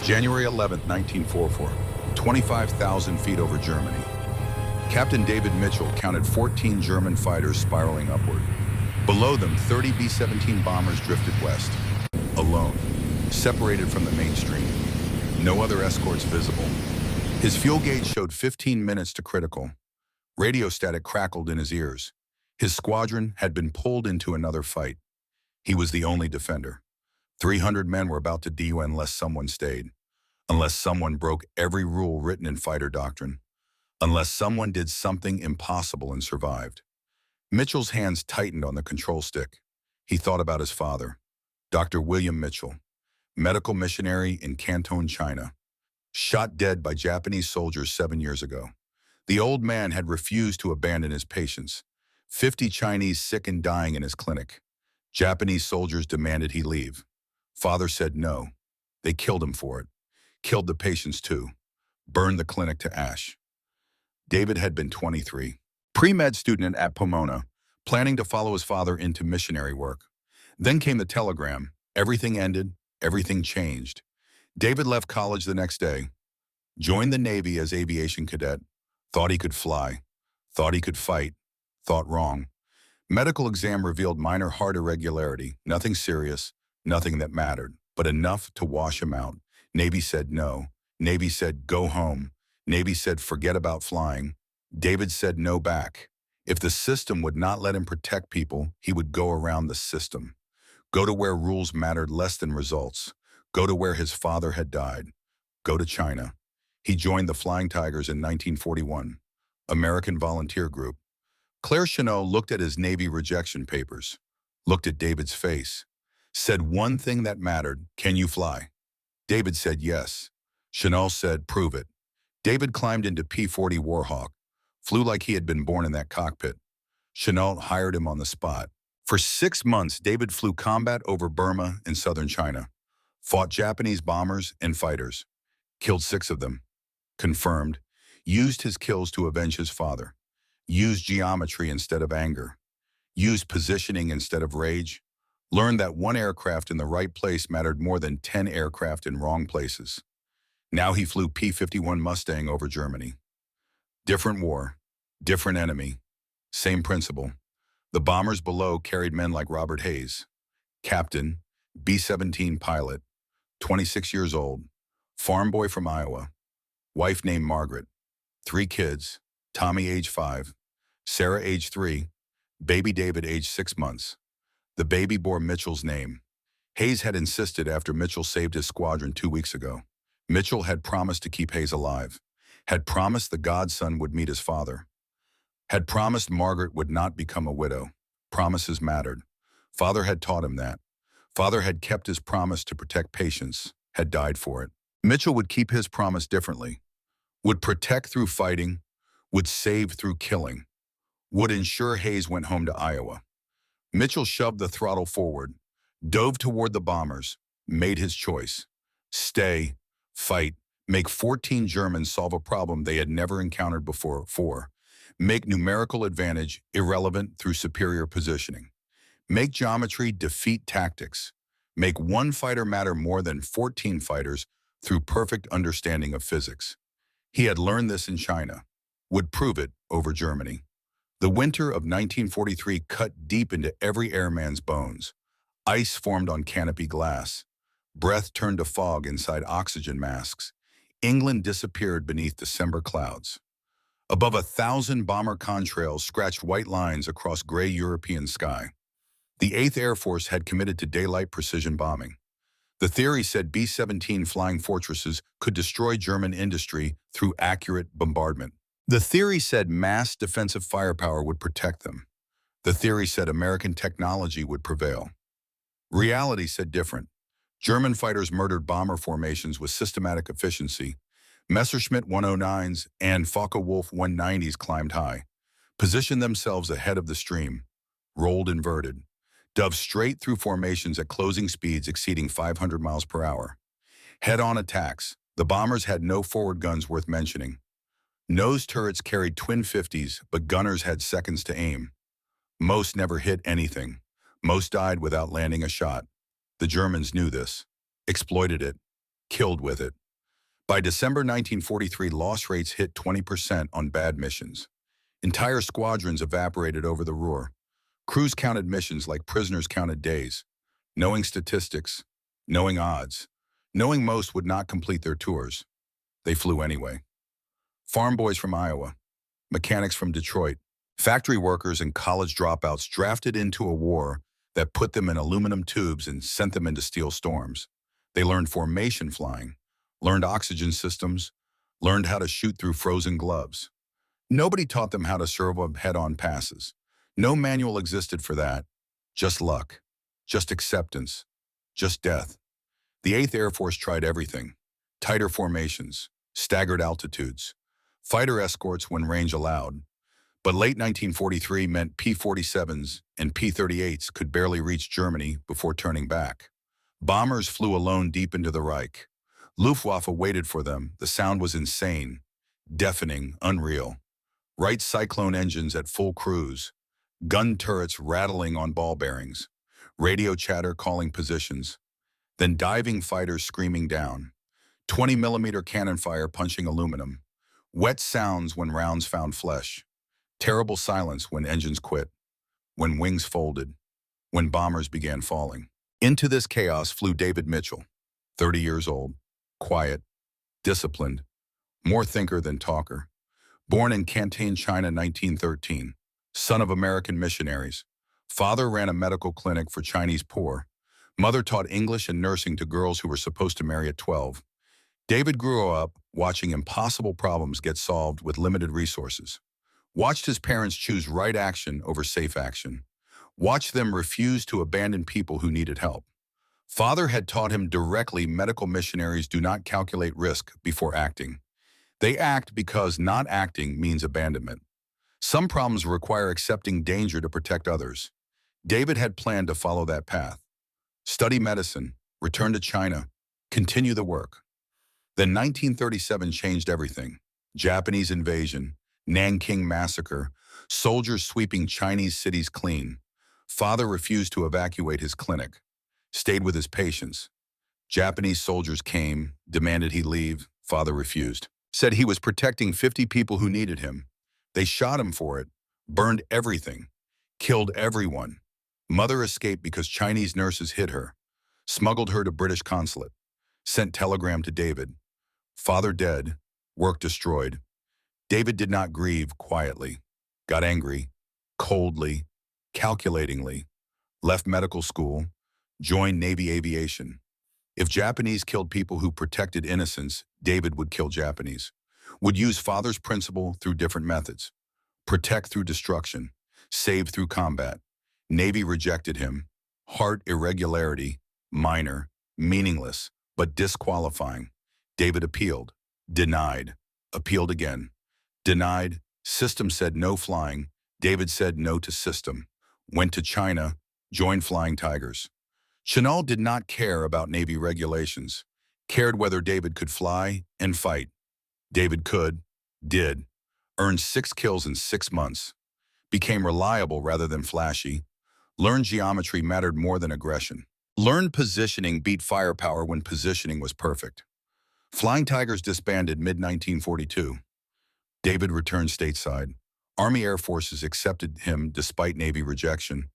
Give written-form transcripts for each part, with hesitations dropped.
January 11, 1944, 25,000 feet over Germany. Captain David Mitchell counted 14 German fighters spiraling upward. Below them, 30 B-17 bombers drifted west, alone, separated from the mainstream. No other escorts visible. His fuel gauge showed 15 minutes to critical. Radio static crackled in his ears. His squadron had been pulled into another fight. He was the only defender. 300 men were about to DU unless someone stayed. Unless someone broke every rule written in fighter doctrine. Unless someone did something impossible and survived. Mitchell's hands tightened on the control stick. He thought about his father, Dr. William Mitchell, medical missionary in Canton, China, shot dead by Japanese soldiers 7 years ago. The old man had refused to abandon his patients. 50 Chinese sick and dying in his clinic. Japanese soldiers demanded he leave. Father said no. They killed him for it. Killed the patients too. Burned the clinic to ash. David had been 23. Pre-med student at Pomona, planning to follow his father into missionary work. Then came the telegram. Everything ended. Everything changed. David left college the next day. Joined the Navy as aviation cadet. Thought he could fly. Thought he could fight. Thought wrong. Medical exam revealed minor heart irregularity. Nothing serious. Nothing that mattered. But enough to wash him out. Navy said no. Navy said go home. Navy said forget about flying. David said no back. If the system would not let him protect people, he would go around the system. Go to where rules mattered less than results. Go to where his father had died. Go to China. He joined the Flying Tigers in 1941, American Volunteer Group. Claire Chennault looked at his Navy rejection papers, looked at David's face, said one thing that mattered, can you fly? David said yes. Chennault said, prove it. David climbed into P-40 Warhawk, flew like he had been born in that cockpit. Chennault hired him on the spot. For 6 months, David flew combat over Burma and southern China, fought Japanese bombers and fighters, killed 6 of them, confirmed, used his kills to avenge his father, used geometry instead of anger, used positioning instead of rage, learned that 1 aircraft in the right place mattered more than 10 aircraft in wrong places. Now he flew P-51 Mustang over Germany. Different war, different enemy, same principle. The bombers below carried men like Robert Hayes, captain, B-17 pilot, 26 years old, farm boy from Iowa, wife named Margaret, 3 kids, Tommy age 5, Sarah age 3, baby David age 6 months. The baby bore Mitchell's name. Hayes had insisted after Mitchell saved his squadron 2 weeks ago. Mitchell had promised to keep Hayes alive, had promised the godson would meet his father, had promised Margaret would not become a widow. Promises mattered. Father had taught him that. Father had kept his promise to protect patients, had died for it. Mitchell would keep his promise differently, would protect through fighting, would save through killing, would ensure Hayes went home to Iowa. Mitchell shoved the throttle forward, dove toward the bombers, made his choice. Stay, fight, make 14 Germans solve a problem they had never encountered before. 4. Make numerical advantage irrelevant through superior positioning. Make geometry defeat tactics. Make 1 fighter matter more than 14 fighters through perfect understanding of physics. He had learned this in China, would prove it over Germany. The winter of 1943 cut deep into every airman's bones. Ice formed on canopy glass. Breath turned to fog inside oxygen masks. England disappeared beneath December clouds. Above 1,000 bomber contrails scratched white lines across gray European sky. The 8th Air Force had committed to daylight precision bombing. The theory said B-17 flying fortresses could destroy German industry through accurate bombardment. The theory said mass defensive firepower would protect them. The theory said American technology would prevail. Reality said different. German fighters murdered bomber formations with systematic efficiency. Messerschmitt 109s and Focke-Wulf 190s climbed high, positioned themselves ahead of the stream, rolled inverted, dove straight through formations at closing speeds exceeding 500 miles per hour. Head-on attacks. The bombers had no forward guns worth mentioning. Nose turrets carried twin 50s, but gunners had seconds to aim. Most never hit anything. Most died without landing a shot. The Germans knew this, exploited it, killed with it. By December 1943, loss rates hit 20% on bad missions. Entire squadrons evaporated over the Ruhr. Crews counted missions like prisoners counted days, knowing statistics, knowing odds, knowing most would not complete their tours. They flew anyway. Farm boys from Iowa, mechanics from Detroit, factory workers and college dropouts drafted into a war that put them in aluminum tubes and sent them into steel storms. They learned formation flying, learned oxygen systems, learned how to shoot through frozen gloves. Nobody taught them how to serve up head-on passes. No manual existed for that. Just luck, just acceptance, just death. The 8th Air Force tried everything. Tighter formations, staggered altitudes, fighter escorts when range allowed. But late 1943 meant P-47s and P-38s could barely reach Germany before turning back. Bombers flew alone deep into the Reich. Luftwaffe waited for them. The sound was insane, deafening, unreal. Wright Cyclone engines at full cruise, gun turrets rattling on ball bearings, radio chatter calling positions, then diving fighters screaming down, 20-millimeter cannon fire punching aluminum, wet sounds when rounds found flesh, terrible silence when engines quit, when wings folded, when bombers began falling. Into this chaos flew David Mitchell, 30 years old, quiet, disciplined, more thinker than talker. Born in Canton, China, 1913, son of American missionaries. Father ran a medical clinic for Chinese poor. Mother taught English and nursing to girls who were supposed to marry at 12. David grew up watching impossible problems get solved with limited resources. Watched his parents choose right action over safe action. Watched them refuse to abandon people who needed help. Father had taught him directly medical missionaries do not calculate risk before acting. They act because not acting means abandonment. Some problems require accepting danger to protect others. David had planned to follow that path. Study medicine, return to China, continue the work. Then 1937 changed everything. Japanese invasion, Nanking massacre, soldiers sweeping Chinese cities clean. Father refused to evacuate his clinic, stayed with his patients. Japanese soldiers came, demanded he leave. Father refused. Said he was protecting 50 people who needed him. They shot him for it, burned everything, killed everyone. Mother escaped because Chinese nurses hid her, smuggled her to British consulate, sent telegram to David. Father dead, work destroyed. David did not grieve quietly, got angry, coldly, calculatingly, left medical school, joined Navy aviation. If Japanese killed people who protected innocents, David would kill Japanese. Would use Father's principle through different methods. Protect through destruction, save through combat. Navy rejected him. Heart irregularity, minor, meaningless, but disqualifying. David appealed, denied, appealed again. Denied, system said no flying. David said no to system. Went to China, joined Flying Tigers. Chennault did not care about Navy regulations, cared whether David could fly and fight. David could, did, earned 6 kills in 6 months, became reliable rather than flashy, learned geometry mattered more than aggression, learned positioning beat firepower when positioning was perfect. Flying Tigers disbanded mid-1942. David returned stateside. Army Air Forces accepted him despite Navy rejection.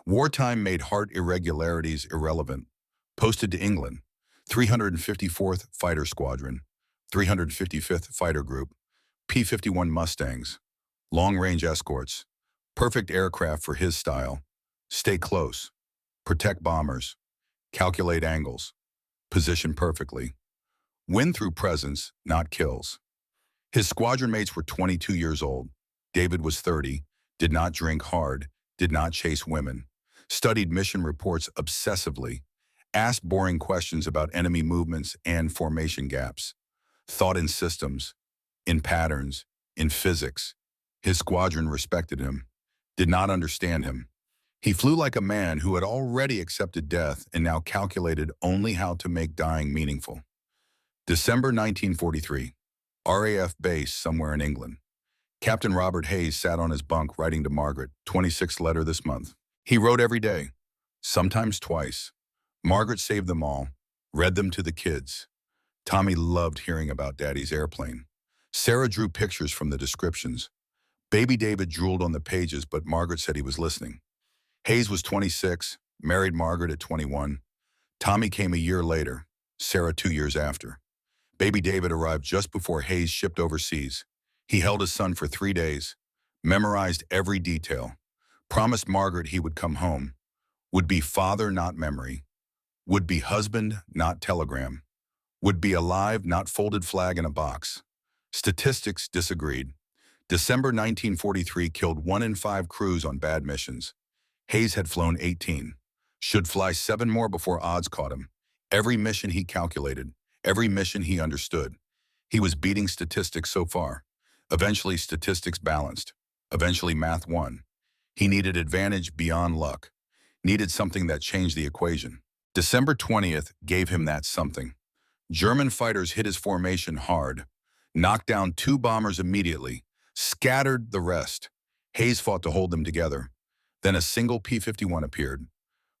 Wartime made heart irregularities irrelevant. Posted to England, 354th Fighter Squadron, 355th Fighter Group, P-51 Mustangs, long-range escorts, perfect aircraft for his style. Stay close, protect bombers, calculate angles, position perfectly. Win through presence, not kills. His squadron mates were 22 years old. David was 30, did not drink hard, did not chase women. Studied mission reports obsessively, asked boring questions about enemy movements and formation gaps, thought in systems, in patterns, in physics. His squadron respected him, did not understand him. He flew like a man who had already accepted death and now calculated only how to make dying meaningful. December 1943, RAF base somewhere in England. Captain Robert Hayes sat on his bunk writing to Margaret, 26th letter this month. He wrote every day, sometimes twice. Margaret saved them all, read them to the kids. Tommy loved hearing about Daddy's airplane. Sarah drew pictures from the descriptions. Baby David drooled on the pages, but Margaret said he was listening. Hayes was 26, married Margaret at 21. Tommy came a year later, Sarah 2 years after. Baby David arrived just before Hayes shipped overseas. He held his son for 3 days, memorized every detail, promised Margaret he would come home, would be father, not memory, would be husband, not telegram, would be alive, not folded flag in a box. Statistics disagreed. December 1943 killed 1 in 5 crews on bad missions. Hayes had flown 18. Should fly 7 more before odds caught him. Every mission he calculated, every mission he understood. He was beating statistics so far. Eventually statistics balanced. Eventually math won. He needed advantage beyond luck. Needed something that changed the equation. December 20th gave him that something. German fighters hit his formation hard, knocked down 2 bombers immediately, scattered the rest. Hayes fought to hold them together. Then a single P-51 appeared,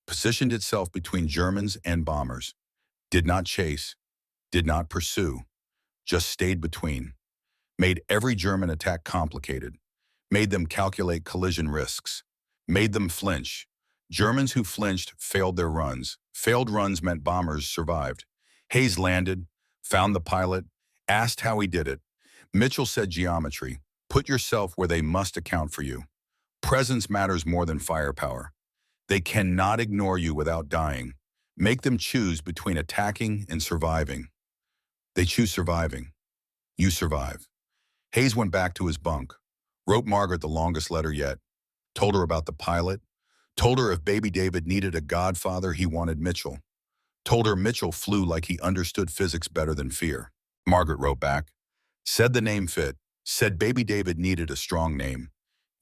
positioned itself between Germans and bombers, did not chase, did not pursue, just stayed between, made every German attack complicated, made them calculate collision risks, made them flinch. Germans who flinched failed their runs. Failed runs meant bombers survived. Hayes landed, found the pilot, asked how he did it. Mitchell said geometry. Put yourself where they must account for you. Presence matters more than firepower. They cannot ignore you without dying. Make them choose between attacking and surviving. They choose surviving. You survive. Hayes went back to his bunk, wrote Margaret the longest letter yet, told her about the pilot, told her if baby David needed a godfather, he wanted Mitchell, told her Mitchell flew like he understood physics better than fear. Margaret wrote back, said the name fit, said baby David needed a strong name,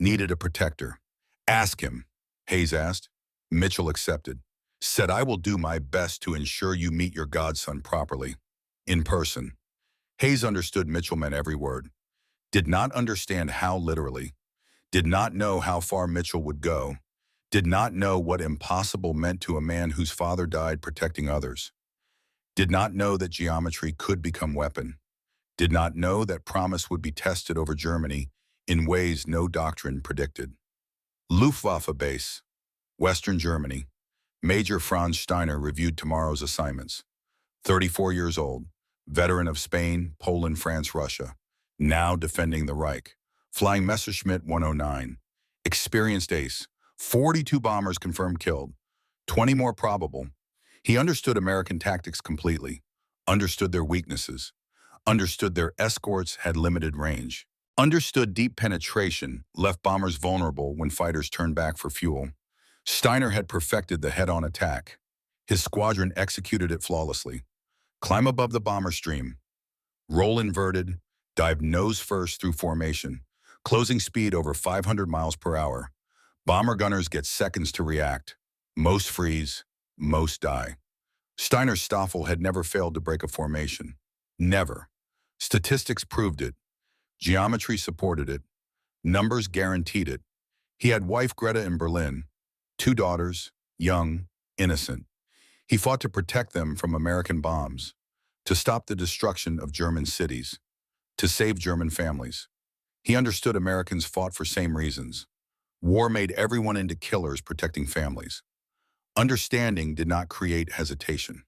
needed a protector. Ask him, Hayes asked. Mitchell accepted, said I will do my best to ensure you meet your godson properly, in person. Hayes understood Mitchell meant every word, did not understand how literally, did not know how far Mitchell would go, did not know what impossible meant to a man whose father died protecting others, did not know that geometry could become weapon, did not know that promise would be tested over Germany in ways no doctrine predicted. Luftwaffe base, Western Germany. Major Franz Steiner reviewed tomorrow's assignments. 34 years old, veteran of Spain, Poland, France, Russia, now defending the Reich, flying Messerschmitt 109, experienced ace, 42 bombers confirmed killed, 20 more probable. He understood American tactics completely, understood their weaknesses, understood their escorts had limited range, understood deep penetration left bombers vulnerable when fighters turned back for fuel. Steiner had perfected the head-on attack. His squadron executed it flawlessly. Climb above the bomber stream, roll inverted, dive nose first through formation, closing speed over 500 miles per hour. Bomber gunners get seconds to react. Most freeze, most die. Steiner's Stoffel had never failed to break a formation. Never. Statistics proved it. Geometry supported it. Numbers guaranteed it. He had wife Greta in Berlin, 2 daughters, young, innocent. He fought to protect them from American bombs, to stop the destruction of German cities, to save German families. He understood Americans fought for same reasons. War made everyone into killers protecting families. Understanding did not create hesitation,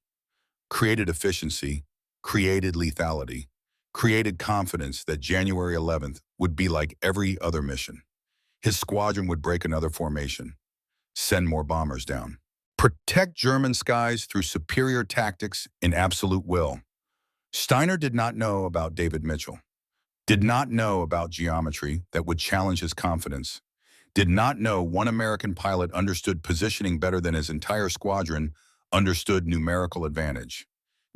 created efficiency, created lethality, created confidence that January 11th would be like every other mission. His squadron would break another formation, send more bombers down, protect German skies through superior tactics and absolute will. Steiner did not know about David Mitchell, did not know about geometry that would challenge his confidence, did not know one American pilot understood positioning better than his entire squadron understood numerical advantage,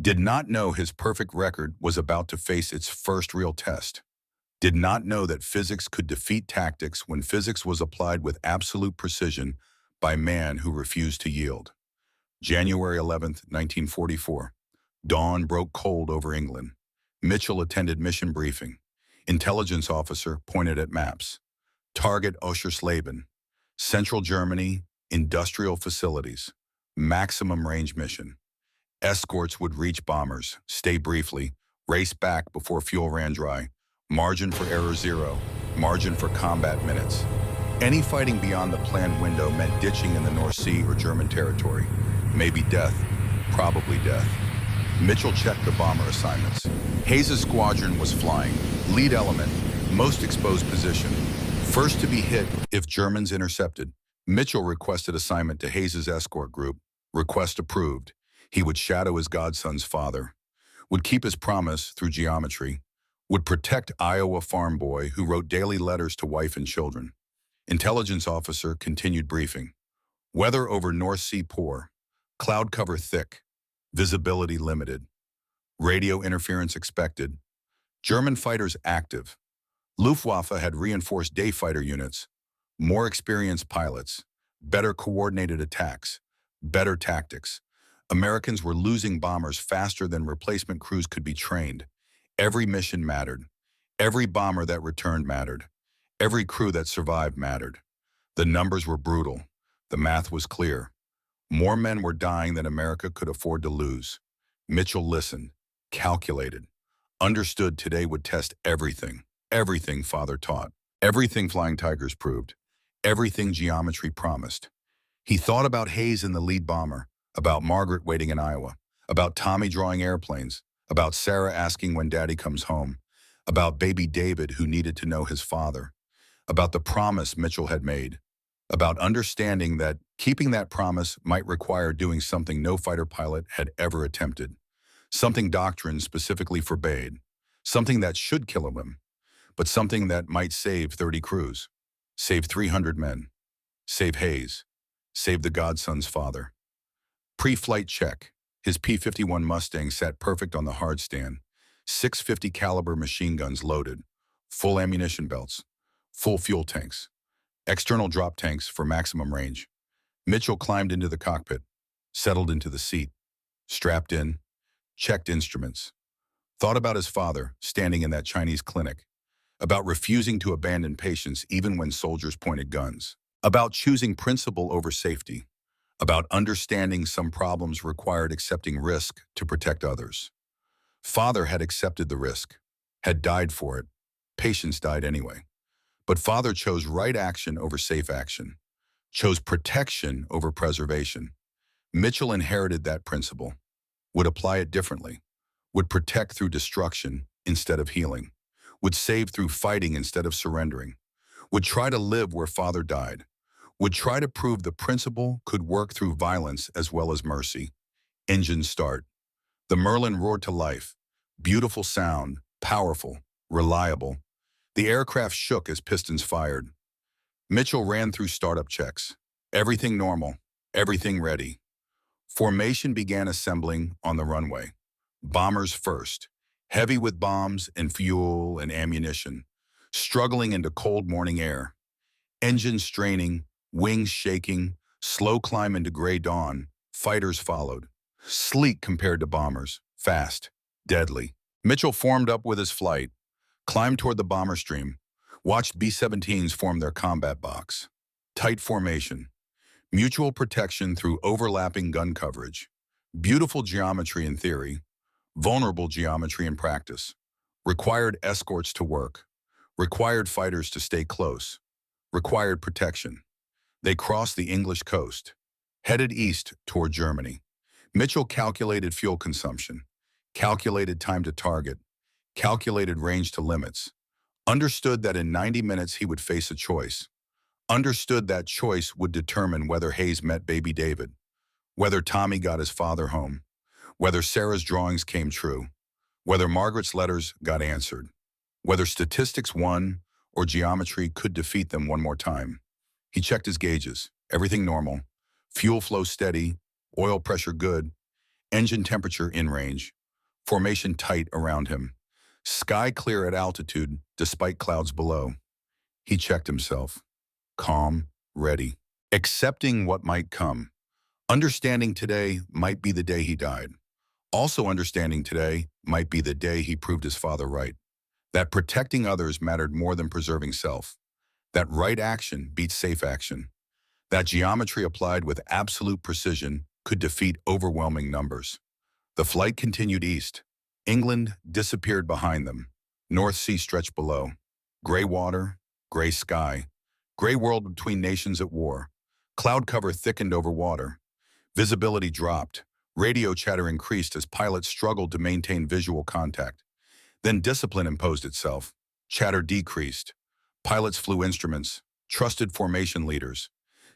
did not know his perfect record was about to face its first real test, did not know that physics could defeat tactics when physics was applied with absolute precision by man who refused to yield. January 11th, 1944. Dawn broke cold over England. Mitchell attended mission briefing. Intelligence officer pointed at maps. Target Oschersleben. Central Germany, industrial facilities. Maximum range mission. Escorts would reach bombers, stay briefly, race back before fuel ran dry. Margin for error zero, margin for combat minutes. Any fighting beyond the planned window meant ditching in the North Sea or German territory. Maybe death, probably death. Mitchell checked the bomber assignments. Hayes' squadron was flying. Lead element, most exposed position. First to be hit if Germans intercepted. Mitchell requested assignment to Hayes' escort group. Request approved. He would shadow his godson's father. Would keep his promise through geometry. Would protect Iowa farm boy who wrote daily letters to wife and children. Intelligence officer continued briefing. Weather over North Sea poor. Cloud cover thick. Visibility limited. Radio interference expected. German fighters active. Luftwaffe had reinforced day fighter units. More experienced pilots. Better coordinated attacks. Better tactics. Americans were losing bombers faster than replacement crews could be trained. Every mission mattered. Every bomber that returned mattered. Every crew that survived mattered. The numbers were brutal. The math was clear. More men were dying than America could afford to lose. Mitchell listened, calculated, understood today would test everything. Everything father taught. Everything Flying Tigers proved. Everything geometry promised. He thought about Hayes in the lead bomber, about Margaret waiting in Iowa, about Tommy drawing airplanes, about Sarah asking when daddy comes home, about baby David who needed to know his father, about the promise Mitchell had made, about understanding that keeping that promise might require doing something no fighter pilot had ever attempted, something doctrine specifically forbade, something that should kill him, but something that might save 30 crews, save 300 men, save Hayes, save the godson's father. Pre-flight check. His P-51 Mustang sat perfect on the hard stand, 650 caliber machine guns loaded, full ammunition belts, full fuel tanks, external drop tanks for maximum range. Mitchell climbed into the cockpit, settled into the seat, strapped in, checked instruments, thought about his father standing in that Chinese clinic, about refusing to abandon patients even when soldiers pointed guns, about choosing principle over safety, about understanding some problems required accepting risk to protect others. Father had accepted the risk, had died for it. Patients died anyway. But father chose right action over safe action, chose protection over preservation. Mitchell inherited that principle, would apply it differently, would protect through destruction instead of healing, would save through fighting instead of surrendering, would try to live where father died, would try to prove the principle could work through violence as well as mercy. Engine start. The Merlin roared to life. Beautiful sound, powerful, reliable. The aircraft shook as pistons fired. Mitchell ran through startup checks. Everything normal, everything ready. Formation began assembling on the runway. Bombers first, heavy with bombs and fuel and ammunition, struggling into cold morning air. Engines straining, wings shaking, slow climb into gray dawn. Fighters followed. Sleek compared to bombers, fast, deadly. Mitchell formed up with his flight, climbed toward the bomber stream, watched B-17s form their combat box. Tight formation, mutual protection through overlapping gun coverage, beautiful geometry in theory, vulnerable geometry in practice, required escorts to work, required fighters to stay close, required protection. They crossed the English coast, headed east toward Germany. Mitchell calculated fuel consumption, calculated time to target, calculated range to limits, understood that in 90 minutes he would face a choice, understood that choice would determine whether Hayes met baby David, whether Tommy got his father home, whether Sarah's drawings came true, whether Margaret's letters got answered, whether statistics won or geometry could defeat them one more time. He checked his gauges, everything normal, fuel flow steady, oil pressure good, engine temperature in range, formation tight around him, sky clear at altitude despite clouds below. He checked himself, calm, ready, accepting what might come, understanding today might be the day he died. Also understanding today might be the day he proved his father right, that protecting others mattered more than preserving self, that right action beats safe action, that geometry applied with absolute precision could defeat overwhelming numbers. The flight continued east. England disappeared behind them. North Sea stretched below. Gray water, gray sky, gray world between nations at war. Cloud cover thickened over water. Visibility dropped. Radio chatter increased as pilots struggled to maintain visual contact. Then discipline imposed itself. Chatter decreased. Pilots flew instruments, trusted formation leaders,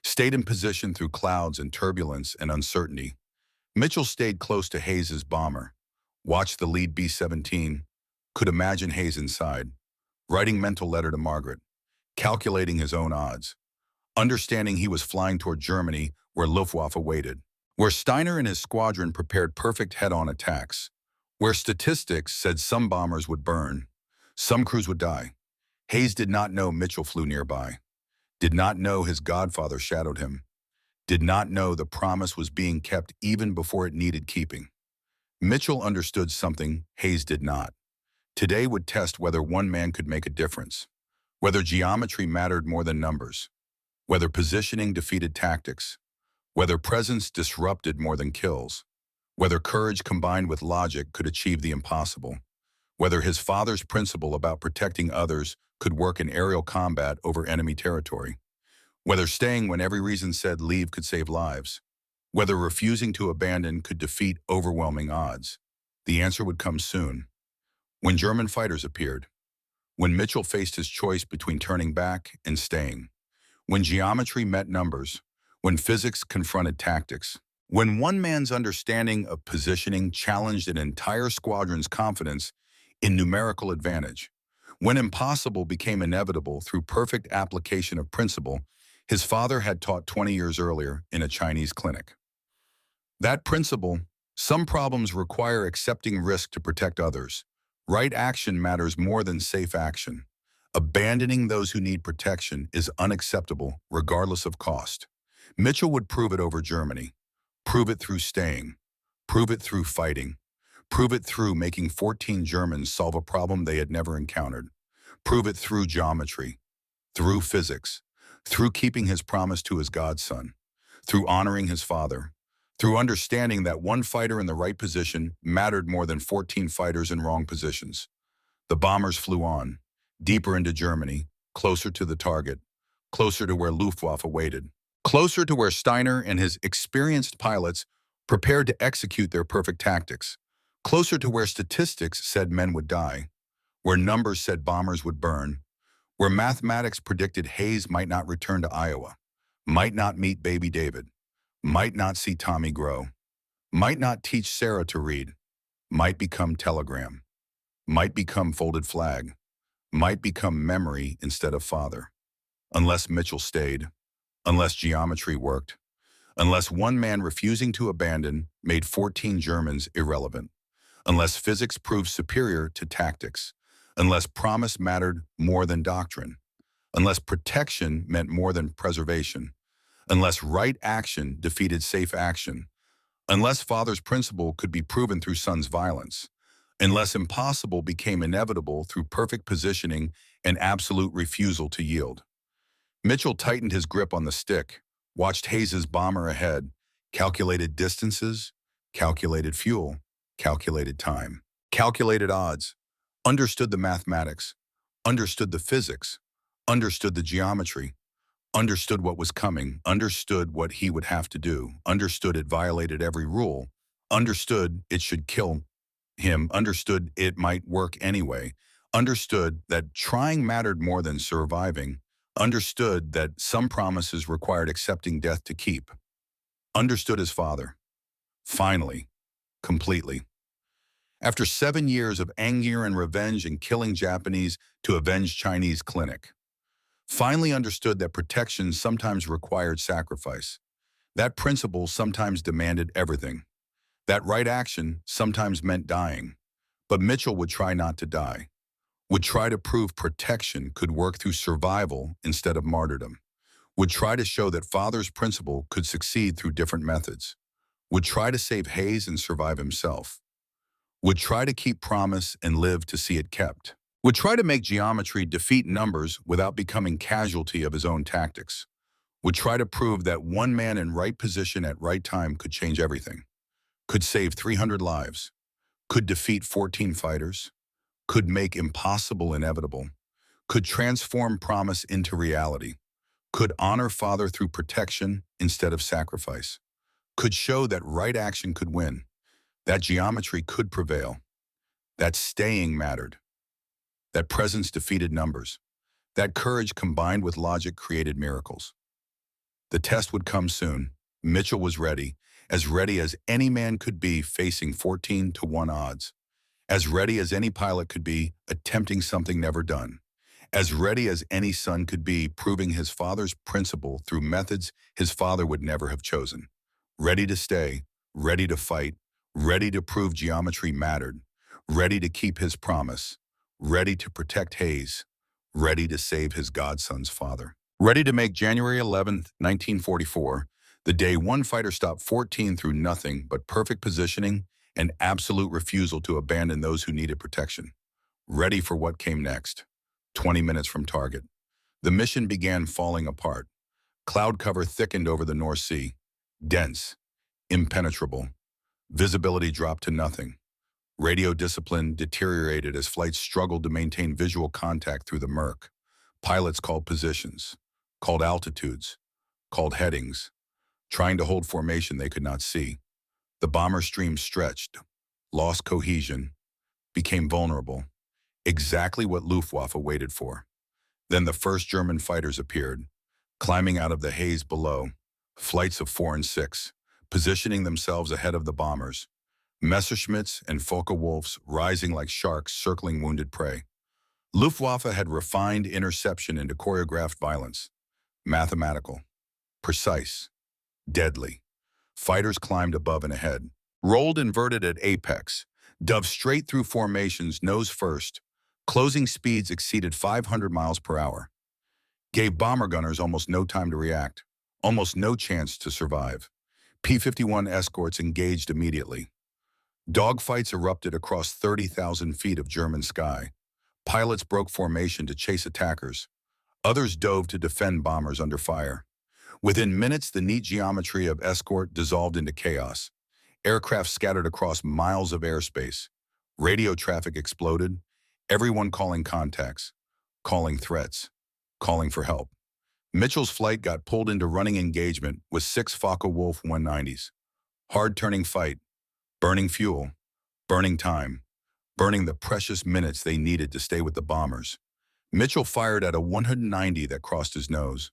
stayed in position through clouds and turbulence and uncertainty. Mitchell stayed close to Hayes's bomber, watched the lead B-17, could imagine Hayes inside, writing mental letter to Margaret, calculating his own odds, understanding he was flying toward Germany where Luftwaffe waited, where Steiner and his squadron prepared perfect head-on attacks, where statistics said some bombers would burn, some crews would die. Hayes did not know Mitchell flew nearby, did not know his godfather shadowed him, did not know the promise was being kept even before it needed keeping. Mitchell understood something Hayes did not. Today would test whether one man could make a difference, whether geometry mattered more than numbers, whether positioning defeated tactics, whether presence disrupted more than kills, whether courage combined with logic could achieve the impossible, whether his father's principle about protecting others could work in aerial combat over enemy territory, whether staying when every reason said leave could save lives, whether refusing to abandon could defeat overwhelming odds. The answer would come soon. When German fighters appeared, when Mitchell faced his choice between turning back and staying, when geometry met numbers, when physics confronted tactics, when one man's understanding of positioning challenged an entire squadron's confidence in numerical advantage, when impossible became inevitable through perfect application of principle his father had taught 20 years earlier in a Chinese clinic. That principle, some problems require accepting risk to protect others. Right action matters more than safe action. Abandoning those who need protection is unacceptable, regardless of cost. Mitchell would prove it over Germany. Prove it through staying. Prove it through fighting. Prove it through making 14 Germans solve a problem they had never encountered. Prove it through geometry, through physics, through keeping his promise to his godson, through honoring his father, through understanding that one fighter in the right position mattered more than 14 fighters in wrong positions. The bombers flew on, deeper into Germany, closer to the target, closer to where Luftwaffe waited, closer to where Steiner and his experienced pilots prepared to execute their perfect tactics, closer to where statistics said men would die, where numbers said bombers would burn, where mathematics predicted Hayes might not return to Iowa, might not meet baby David, might not see Tommy grow, might not teach Sarah to read, might become telegram, might become folded flag, might become memory instead of father. Unless Mitchell stayed, unless geometry worked, unless one man refusing to abandon made 14 Germans irrelevant, unless physics proved superior to tactics, unless promise mattered more than doctrine, unless protection meant more than preservation, unless right action defeated safe action, unless father's principle could be proven through son's violence, unless impossible became inevitable through perfect positioning and absolute refusal to yield. Mitchell tightened his grip on the stick, watched Hayes's bomber ahead, calculated distances, calculated fuel, calculated time, calculated odds, understood the mathematics, understood the physics, understood the geometry, understood what was coming, understood what he would have to do, understood it violated every rule, understood it should kill him, understood it might work anyway, understood that trying mattered more than surviving, understood that some promises required accepting death to keep, understood his father. Finally, completely. After 7 years of anger and revenge and killing Japanese to avenge Chinese clinic, finally understood that protection sometimes required sacrifice. That principle sometimes demanded everything. That right action sometimes meant dying. But Mitchell would try not to die, would try to prove protection could work through survival instead of martyrdom, would try to show that father's principle could succeed through different methods, would try to save Hayes and survive himself, would try to keep promise and live to see it kept, would try to make geometry defeat numbers without becoming casualty of his own tactics, would try to prove that one man in right position at right time could change everything, could save 300 lives, could defeat 14 fighters, could make impossible inevitable, could transform promise into reality, could honor father through protection instead of sacrifice, could show that right action could win, that geometry could prevail, that staying mattered, that presence defeated numbers, that courage combined with logic created miracles. The test would come soon. Mitchell was ready as any man could be facing 14-1 odds, as ready as any pilot could be attempting something never done, as ready as any son could be proving his father's principle through methods his father would never have chosen. Ready to stay, ready to fight, ready to prove geometry mattered, ready to keep his promise, ready to protect Hayes, ready to save his godson's father. Ready to make January 11th, 1944, the day one fighter stopped 14 through nothing but perfect positioning and absolute refusal to abandon those who needed protection. Ready for what came next. 20 minutes from target. The mission began falling apart. Cloud cover thickened over the North Sea. Dense. Impenetrable. Visibility dropped to nothing. Radio discipline deteriorated as flights struggled to maintain visual contact through the murk. Pilots called positions, called altitudes, called headings, trying to hold formation they could not see. The bomber stream stretched, lost cohesion, became vulnerable, exactly what Luftwaffe waited for. Then the first German fighters appeared, climbing out of the haze below, flights of 4 and 6, positioning themselves ahead of the bombers. Messerschmitts and Focke-Wulfs rising like sharks circling wounded prey. Luftwaffe had refined interception into choreographed violence. Mathematical, precise, deadly. Fighters climbed above and ahead, rolled inverted at apex, dove straight through formations nose first. Closing speeds exceeded 500 miles per hour. Gave bomber gunners almost no time to react, almost no chance to survive. P-51 escorts engaged immediately. Dogfights erupted across 30,000 feet of German sky. Pilots broke formation to chase attackers. Others dove to defend bombers under fire. Within minutes, the neat geometry of escort dissolved into chaos. Aircraft scattered across miles of airspace. Radio traffic exploded. Everyone calling contacts, calling threats, calling for help. Mitchell's flight got pulled into running engagement with 6 Focke-Wulf 190s. Hard-turning fight. Burning fuel, burning time, burning the precious minutes they needed to stay with the bombers. Mitchell fired at a 190 that crossed his nose.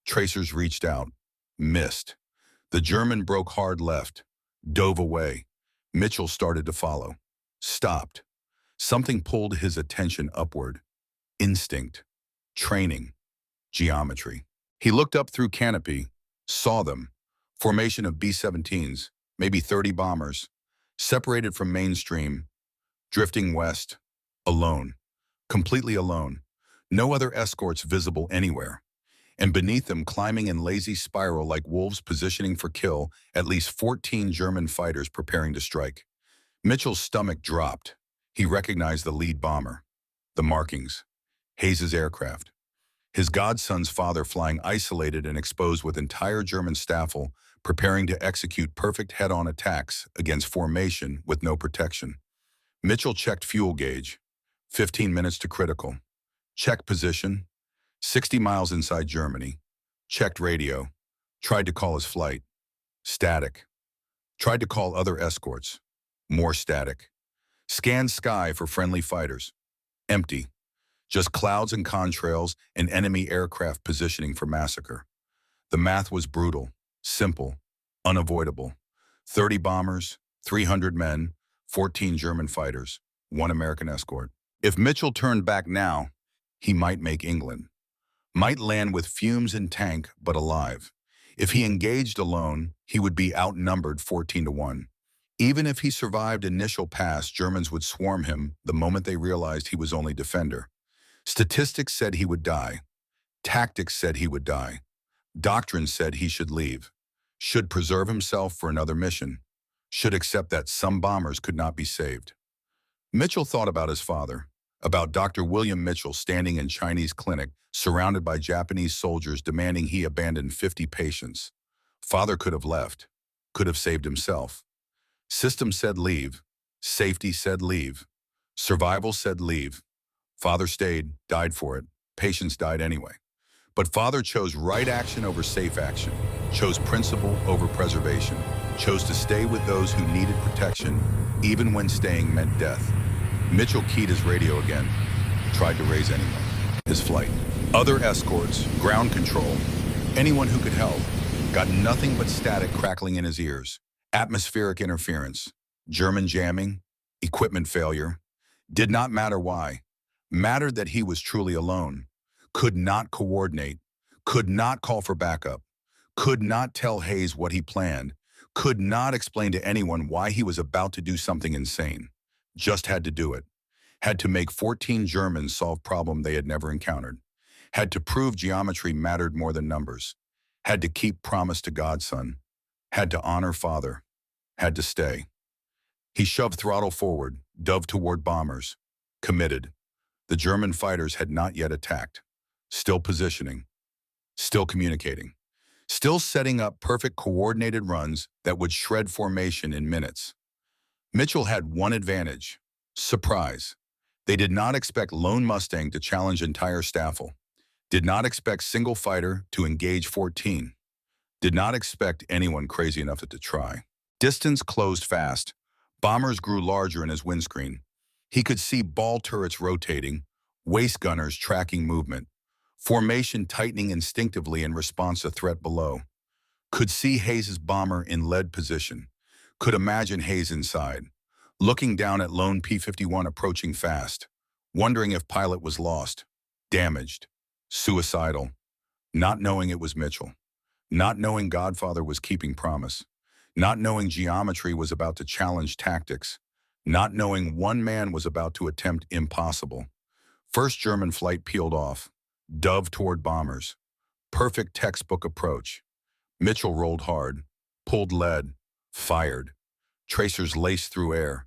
Tracers reached out, missed. The German broke hard left, dove away. Mitchell started to follow, stopped. Something pulled his attention upward. Instinct, training, geometry. He looked up through canopy, saw them. Formation of B-17s, maybe 30 bombers. Separated from mainstream, drifting west, alone, completely alone, no other escorts visible anywhere, and beneath them climbing in lazy spiral like wolves positioning for kill, at least 14 German fighters preparing to strike. Mitchell's stomach dropped. He recognized the lead bomber, the markings, Hayes's aircraft. His godson's father flying isolated and exposed with entire German staffel, preparing to execute perfect head-on attacks against formation with no protection. Mitchell checked fuel gauge, 15 minutes to critical. Checked position, 60 miles inside Germany. Checked radio, tried to call his flight. Static. Tried to call other escorts. More static. Scanned sky for friendly fighters. Empty. Just clouds and contrails and enemy aircraft positioning for massacre. The math was brutal. Simple, unavoidable. 30 bombers, 300 men, 14 German fighters, 1 American escort. If Mitchell turned back now, he might make England. Might land with fumes in tank, but alive. If he engaged alone, he would be outnumbered 14-1. Even if he survived initial pass, Germans would swarm him the moment they realized he was only defender. Statistics said he would die. Tactics said he would die. Doctrine said he should leave, should preserve himself for another mission, should accept that some bombers could not be saved. Mitchell thought about his father, about Dr. William Mitchell standing in Chinese clinic, surrounded by Japanese soldiers demanding he abandon 50 patients. Father could have left, could have saved himself. System said leave. Safety said leave. Survival said leave. Father stayed, died for it. Patients died anyway. But father chose right action over safe action, chose principle over preservation, chose to stay with those who needed protection, even when staying meant death. Mitchell keyed his radio again, tried to raise anyone. His flight. Other escorts, ground control, anyone who could help, got nothing but static crackling in his ears. Atmospheric interference, German jamming, equipment failure. Did not matter why. Mattered that he was truly alone. Could not coordinate, could not call for backup, could not tell Hayes what he planned, could not explain to anyone why he was about to do something insane. Just had to do it. Had to make 14 Germans solve problem they had never encountered. Had to prove geometry mattered more than numbers. Had to keep promise to Godson. Had to honor father. Had to stay. He shoved throttle forward, dove toward bombers. Committed. The German fighters had not yet attacked. Still positioning, still communicating, still setting up perfect coordinated runs that would shred formation in minutes. Mitchell had one advantage: surprise. They did not expect lone Mustang to challenge entire Staffel, did not expect single fighter to engage 14, did not expect anyone crazy enough to try. Distance closed fast. Bombers grew larger in his windscreen. He could see ball turrets rotating, waist gunners tracking movement. Formation tightening instinctively in response to threat below. Could see Hayes' bomber in lead position. Could imagine Hayes inside, looking down at lone P-51 approaching fast, wondering if pilot was lost, damaged, suicidal, not knowing it was Mitchell, not knowing Godfather was keeping promise, not knowing geometry was about to challenge tactics, not knowing one man was about to attempt impossible. First German flight peeled off. Dove toward bombers. Perfect textbook approach. Mitchell rolled hard, pulled lead, fired. Tracers laced through air.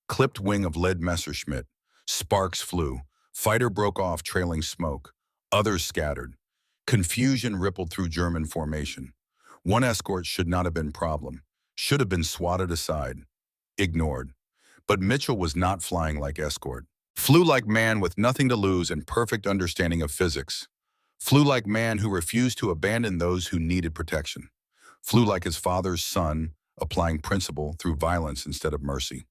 Clipped wing of lead Messerschmitt. Sparks flew. Fighter broke off trailing smoke. Others scattered. Confusion rippled through German formation. One escort should not have been problem. Should have been swatted aside. Ignored. But Mitchell was not flying like escort. Flew like man with nothing to lose and perfect understanding of physics. Flew like man who refused to abandon those who needed protection. Flew like his father's son, applying principle through violence instead of mercy.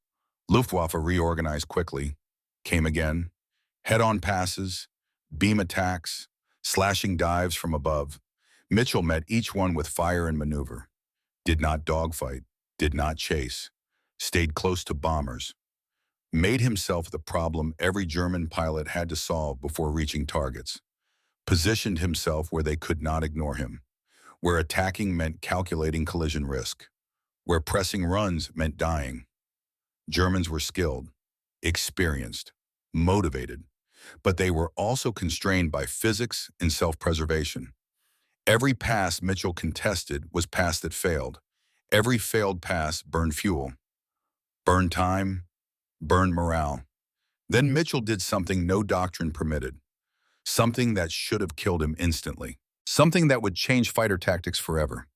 Luftwaffe reorganized quickly, came again, head-on passes, beam attacks, slashing dives from above. Mitchell met each one with fire and maneuver. Did not dogfight, did not chase, stayed close to bombers. Made himself the problem every German pilot had to solve before reaching targets. Positioned himself where they could not ignore him, where attacking meant calculating collision risk, where pressing runs meant dying. Germans were skilled, experienced, motivated, but they were also constrained by physics and self-preservation. Every pass Mitchell contested was pass that failed. Every failed pass burned fuel, burned time, burned morale. Then Mitchell did something no doctrine permitted, something that should have killed him instantly, something that would change fighter tactics forever.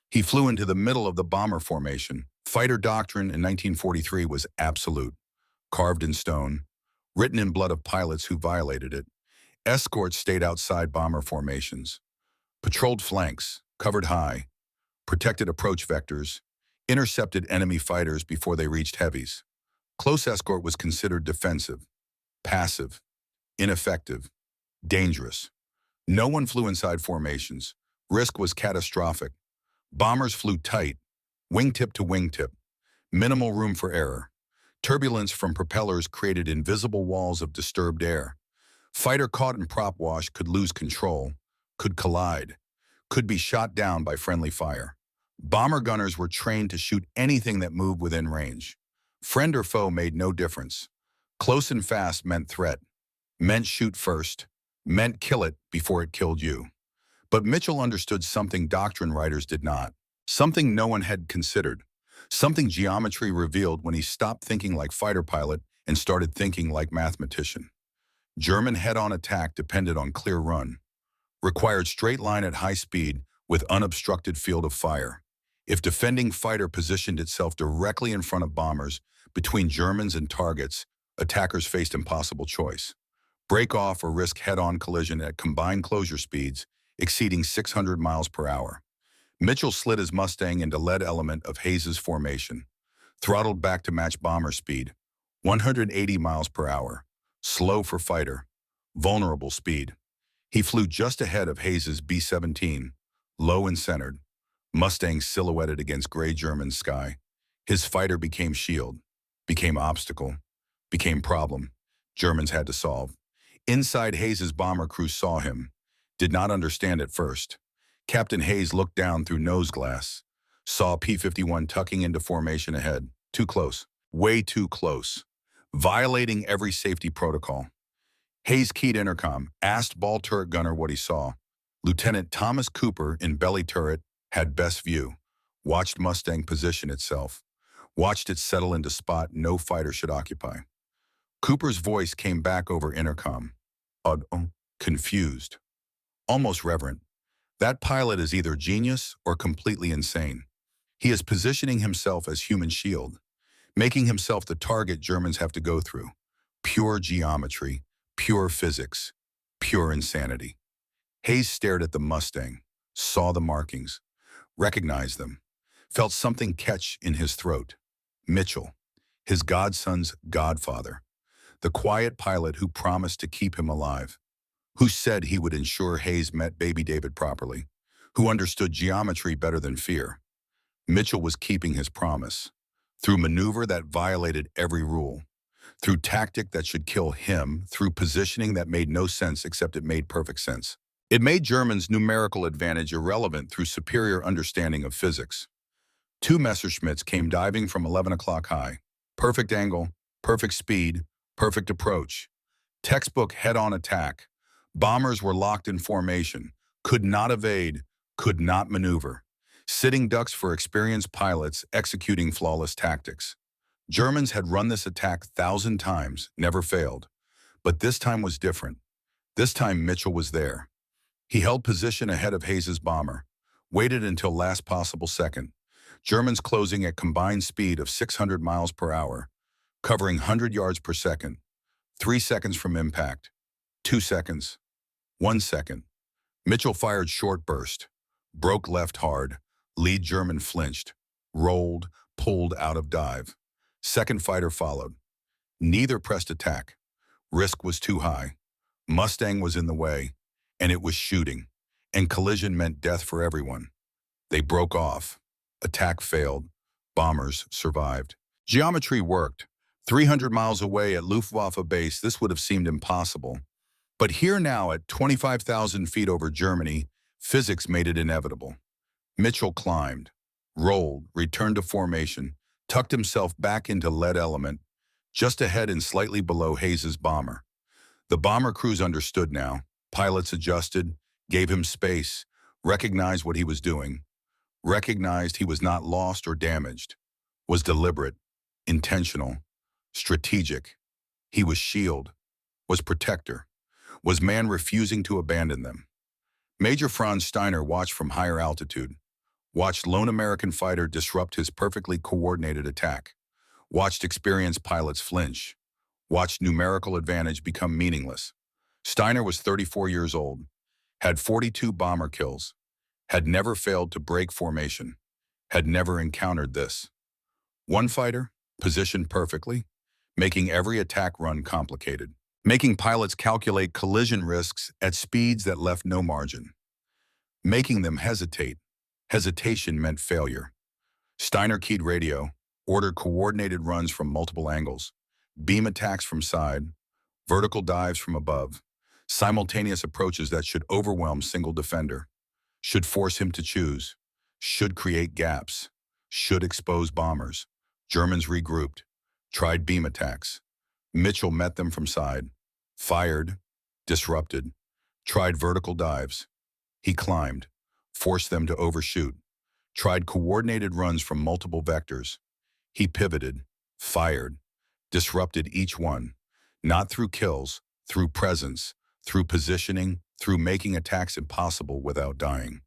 He flew into the middle of the bomber formation. Fighter doctrine in 1943 was absolute, carved in stone, written in blood of pilots who violated it. Escorts stayed outside bomber formations, patrolled flanks, covered high, protected approach vectors, intercepted enemy fighters before they reached heavies. Close escort was considered defensive, passive, ineffective, dangerous. No one flew inside formations. Risk was catastrophic. Bombers flew tight, wingtip to wingtip, minimal room for error. Turbulence from propellers created invisible walls of disturbed air. Fighter caught in prop wash could lose control, could collide, could be shot down by friendly fire. Bomber gunners were trained to shoot anything that moved within range. Friend or foe made no difference. Close and fast meant threat, meant shoot first, meant kill it before it killed you. But Mitchell understood something doctrine writers did not, something no one had considered, something geometry revealed when he stopped thinking like fighter pilot and started thinking like mathematician. German head-on attack depended on clear run, required straight line at high speed with unobstructed field of fire. If defending fighter positioned itself directly in front of bombers, between Germans and targets, attackers faced impossible choice. Break off or risk head-on collision at combined closure speeds exceeding 600 miles per hour. Mitchell slid his Mustang into lead element of Hayes's formation, throttled back to match bomber speed, 180 miles per hour, slow for fighter, vulnerable speed. He flew just ahead of Hayes's B-17, low and centered, Mustang silhouetted against gray German sky. His fighter became shield, became obstacle, became problem Germans had to solve. Inside, Hayes's bomber crew saw him, did not understand at first. Captain Hayes looked down through nose glass, saw P-51 tucking into formation ahead. Too close, way too close, violating every safety protocol. Hayes keyed intercom, asked ball turret gunner what he saw. Lieutenant Thomas Cooper in belly turret had best view, watched Mustang position itself, watched it settle into spot no fighter should occupy. Cooper's voice came back over intercom, confused, almost reverent. That pilot is either genius or completely insane. He is positioning himself as human shield, making himself the target Germans have to go through. Pure geometry, pure physics, pure insanity. Hayes stared at the Mustang, saw the markings, recognized them, felt something catch in his throat. Mitchell, his godson's godfather, the quiet pilot who promised to keep him alive, who said he would ensure Hayes met baby David properly, who understood geometry better than fear. Mitchell was keeping his promise, through maneuver that violated every rule, through tactic that should kill him, through positioning that made no sense except it made perfect sense. It made Germans' numerical advantage irrelevant through superior understanding of physics. Two Messerschmitts came diving from 11 o'clock high. Perfect angle, perfect speed, perfect approach. Textbook head-on attack. Bombers were locked in formation, could not evade, could not maneuver. Sitting ducks for experienced pilots executing flawless tactics. Germans had run this attack 1,000 times, never failed. But this time was different. This time Mitchell was there. He held position ahead of Hayes's bomber, waited until last possible second. Germans closing at combined speed of 600 miles per hour, covering 100 yards per second. 3 seconds from impact. 2 seconds. 1 second. Mitchell fired short burst. Broke left hard. Lead German flinched. Rolled, pulled out of dive. Second fighter followed. Neither pressed attack. Risk was too high. Mustang was in the way, and it was shooting. And collision meant death for everyone. They broke off. Attack failed. Bombers survived. Geometry worked. 300 miles away at Luftwaffe base, this would have seemed impossible. But here now at 25,000 feet over Germany, physics made it inevitable. Mitchell climbed, rolled, returned to formation, tucked himself back into lead element, just ahead and slightly below Hayes's bomber. The bomber crews understood now. Pilots adjusted, gave him space, recognized what he was doing, recognized he was not lost or damaged, was deliberate, intentional, strategic. He was shield, was protector, was man refusing to abandon them. Major Franz Steiner watched from higher altitude, watched lone American fighter disrupt his perfectly coordinated attack, watched experienced pilots flinch, watched numerical advantage become meaningless. Steiner was 34 years old, had 42 bomber kills, had never failed to break formation, had never encountered this. One fighter, positioned perfectly, making every attack run complicated, making pilots calculate collision risks at speeds that left no margin, making them hesitate. Hesitation meant failure. Steiner keyed radio, ordered coordinated runs from multiple angles, beam attacks from side, vertical dives from above, simultaneous approaches that should overwhelm single defender, should force him to choose, should create gaps, should expose bombers. Germans regrouped, tried beam attacks. Mitchell met them from side, fired, disrupted, tried vertical dives. He climbed, forced them to overshoot, tried coordinated runs from multiple vectors. He pivoted, fired, disrupted each one, not through kills, through presence, through positioning, through making attacks impossible without dying.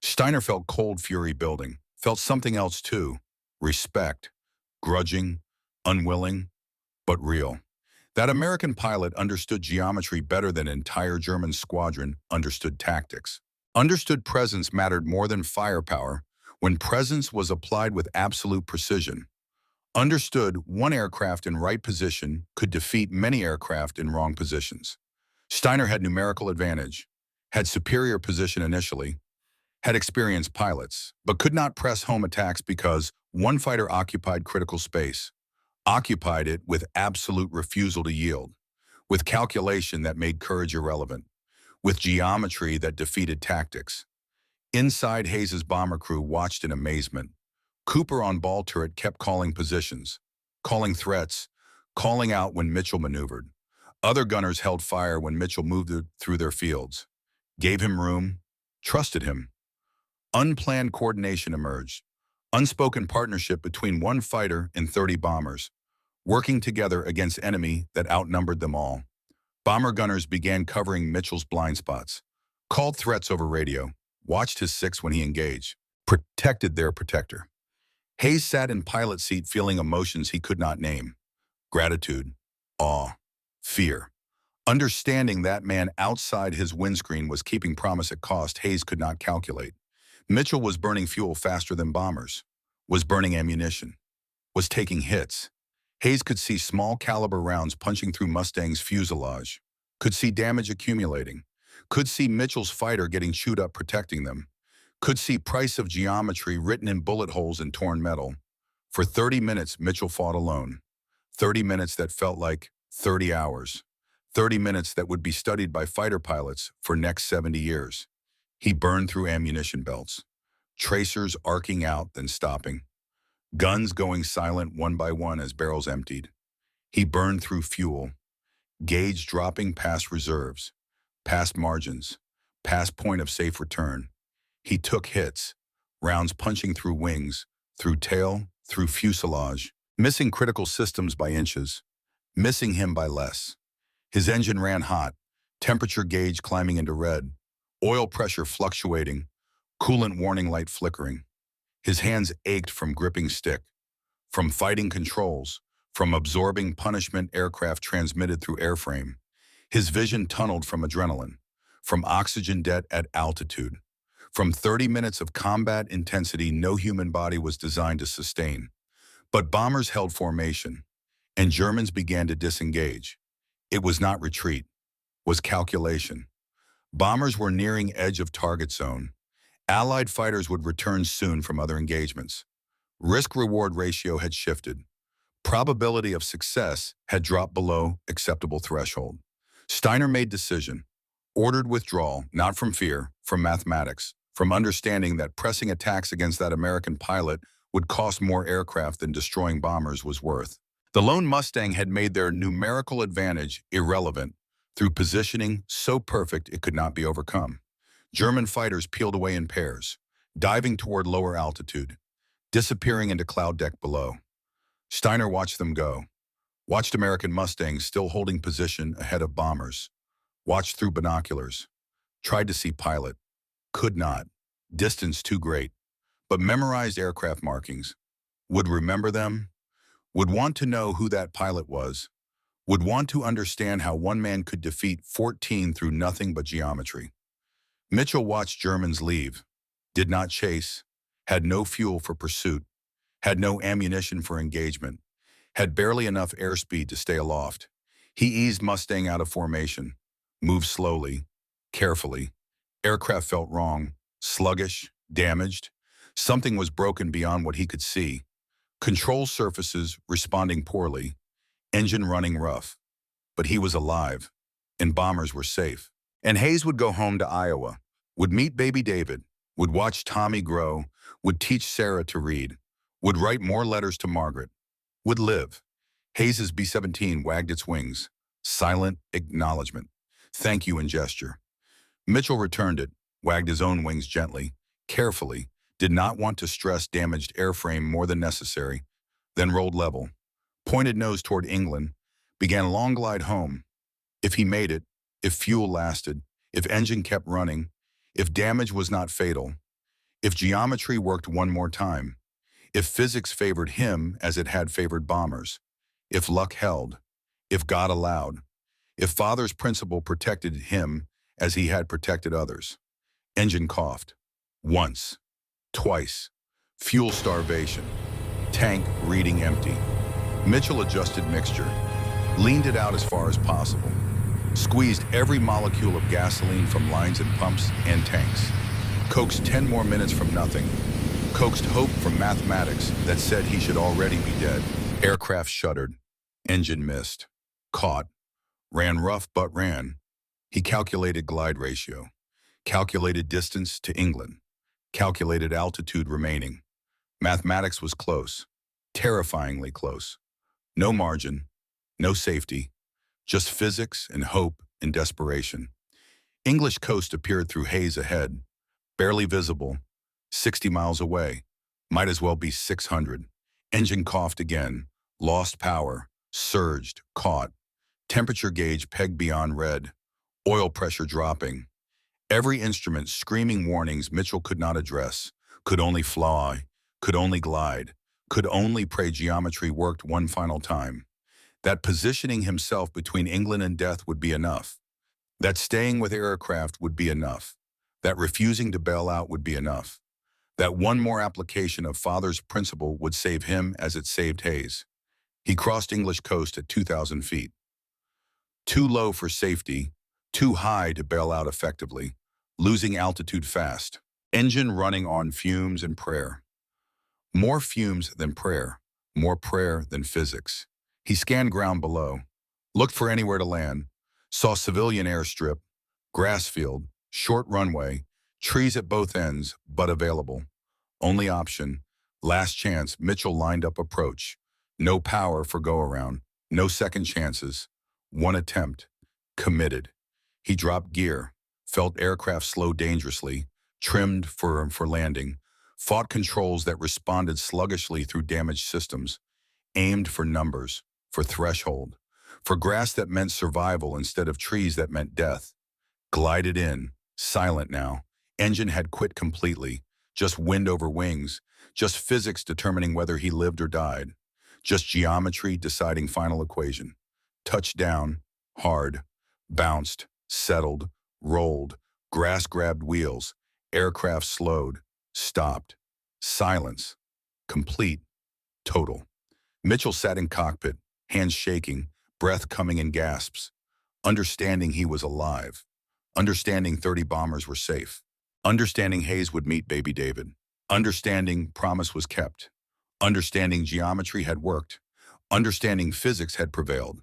Steiner felt cold fury building, felt something else too: respect, grudging, unwilling, but real. That American pilot understood geometry better than an entire German squadron understood tactics. Understood presence mattered more than firepower when presence was applied with absolute precision. Understood one aircraft in right position could defeat many aircraft in wrong positions. Steiner had numerical advantage, had superior position initially, had experienced pilots, but could not press home attacks because one fighter occupied critical space, occupied it with absolute refusal to yield, with calculation that made courage irrelevant, with geometry that defeated tactics. Inside, Hayes's bomber crew watched in amazement. Cooper on ball turret kept calling positions, calling threats, calling out when Mitchell maneuvered. Other gunners held fire when Mitchell moved through their fields, gave him room, trusted him. Unplanned coordination emerged, unspoken partnership between one fighter and 30 bombers, working together against enemy that outnumbered them all. Bomber gunners began covering Mitchell's blind spots, called threats over radio, watched his six when he engaged, protected their protector. Hayes sat in pilot seat feeling emotions he could not name: gratitude, awe, fear. Understanding that man outside his windscreen was keeping promise at cost Hayes could not calculate. Mitchell was burning fuel faster than bombers, was burning ammunition, was taking hits. Hayes could see small caliber rounds punching through Mustang's fuselage, could see damage accumulating, could see Mitchell's fighter getting chewed up protecting them, could see price of geometry written in bullet holes in torn metal. For 30 minutes, Mitchell fought alone. 30 minutes that felt like 30 hours. 30 minutes that would be studied by fighter pilots for next 70 years. He burned through ammunition belts, tracers arcing out then stopping, guns going silent one by one as barrels emptied. He burned through fuel, gauge dropping past reserves, past margins, past point of safe return. He took hits, rounds punching through wings, through tail, through fuselage, missing critical systems by inches, missing him by less. His engine ran hot, temperature gauge climbing into red, oil pressure fluctuating, coolant warning light flickering. His hands ached from gripping stick, from fighting controls, from absorbing punishment aircraft transmitted through airframe. His vision tunneled from adrenaline, from oxygen debt at altitude, from 30 minutes of combat intensity no human body was designed to sustain. But bombers held formation, and Germans began to disengage. It was not retreat, was calculation. Bombers were nearing edge of target zone. Allied fighters would return soon from other engagements. Risk-reward ratio had shifted. Probability of success had dropped below acceptable threshold. Steiner made decision, ordered withdrawal, not from fear, from mathematics, from understanding that pressing attacks against that American pilot would cost more aircraft than destroying bombers was worth. The lone Mustang had made their numerical advantage irrelevant through positioning so perfect it could not be overcome. German fighters peeled away in pairs, diving toward lower altitude, disappearing into cloud deck below. Steiner watched them go, watched American Mustangs still holding position ahead of bombers, watched through binoculars, tried to see pilot, could not, distance too great, but memorized aircraft markings, would remember them, would want to know who that pilot was, would want to understand how one man could defeat 14 through nothing but geometry. Mitchell watched Germans leave, did not chase, had no fuel for pursuit, had no ammunition for engagement, had barely enough airspeed to stay aloft. He eased Mustang out of formation, moved slowly, carefully. Aircraft felt wrong, sluggish, damaged. Something was broken beyond what he could see. Control surfaces responding poorly, engine running rough. But he was alive, and bombers were safe. And Hayes would go home to Iowa, would meet baby David, would watch Tommy grow, would teach Sarah to read, would write more letters to Margaret, would live. Hayes's B-17 wagged its wings, silent acknowledgement, thank you in gesture. Mitchell returned it, wagged his own wings gently, carefully, did not want to stress damaged airframe more than necessary, then rolled level, pointed nose toward England, began a long glide home. If he made it, if fuel lasted, if engine kept running, if damage was not fatal, If geometry worked one more time, if physics favored him as it had favored bombers, if luck held, if God allowed, if Father's principle protected him as he had protected others. Engine coughed. Once, twice, fuel starvation, tank reading empty. Mitchell adjusted mixture, leaned it out as far as possible, squeezed every molecule of gasoline from lines and pumps and tanks, coaxed 10 more minutes from nothing, coaxed hope from mathematics that said he should already be dead. Aircraft shuddered, engine missed, caught, ran rough but ran. He calculated glide ratio, calculated distance to England, calculated altitude remaining. Mathematics was close, terrifyingly close. No margin, no safety, just physics and hope and desperation. English coast appeared through haze ahead, barely visible, 60 miles away, might as well be 600. Engine coughed again, lost power, surged, caught. Temperature gauge pegged beyond red, oil pressure dropping. Every instrument screaming warnings Mitchell could not address, could only fly, could only glide, could only pray geometry worked one final time. That positioning himself between England and death would be enough. That staying with aircraft would be enough. That refusing to bail out would be enough. That one more application of Father's principle would save him as it saved Hayes. He crossed English coast at 2,000 feet. Too low for safety, too high to bail out effectively, losing altitude fast. Engine running on fumes and prayer. More fumes than prayer, more prayer than physics. He scanned ground below, looked for anywhere to land, saw civilian airstrip, grass field, short runway, trees at both ends, but available. Only option, last chance. Mitchell lined up approach. No power for go-around, no second chances. One attempt, committed. He dropped gear, felt aircraft slow dangerously, trimmed for landing, fought controls that responded sluggishly through damaged systems, aimed for numbers, for threshold, for grass that meant survival instead of trees that meant death. Glided in, silent now. Engine had quit completely, just wind over wings, just physics determining whether he lived or died, just geometry deciding final equation. Touchdown, hard, bounced, settled, rolled, grass grabbed wheels, aircraft slowed, stopped. Silence, complete, total. Mitchell sat in cockpit, hands shaking, breath coming in gasps, understanding he was alive, understanding 30 bombers were safe, understanding Hayes would meet baby David, understanding promise was kept, understanding geometry had worked, understanding physics had prevailed,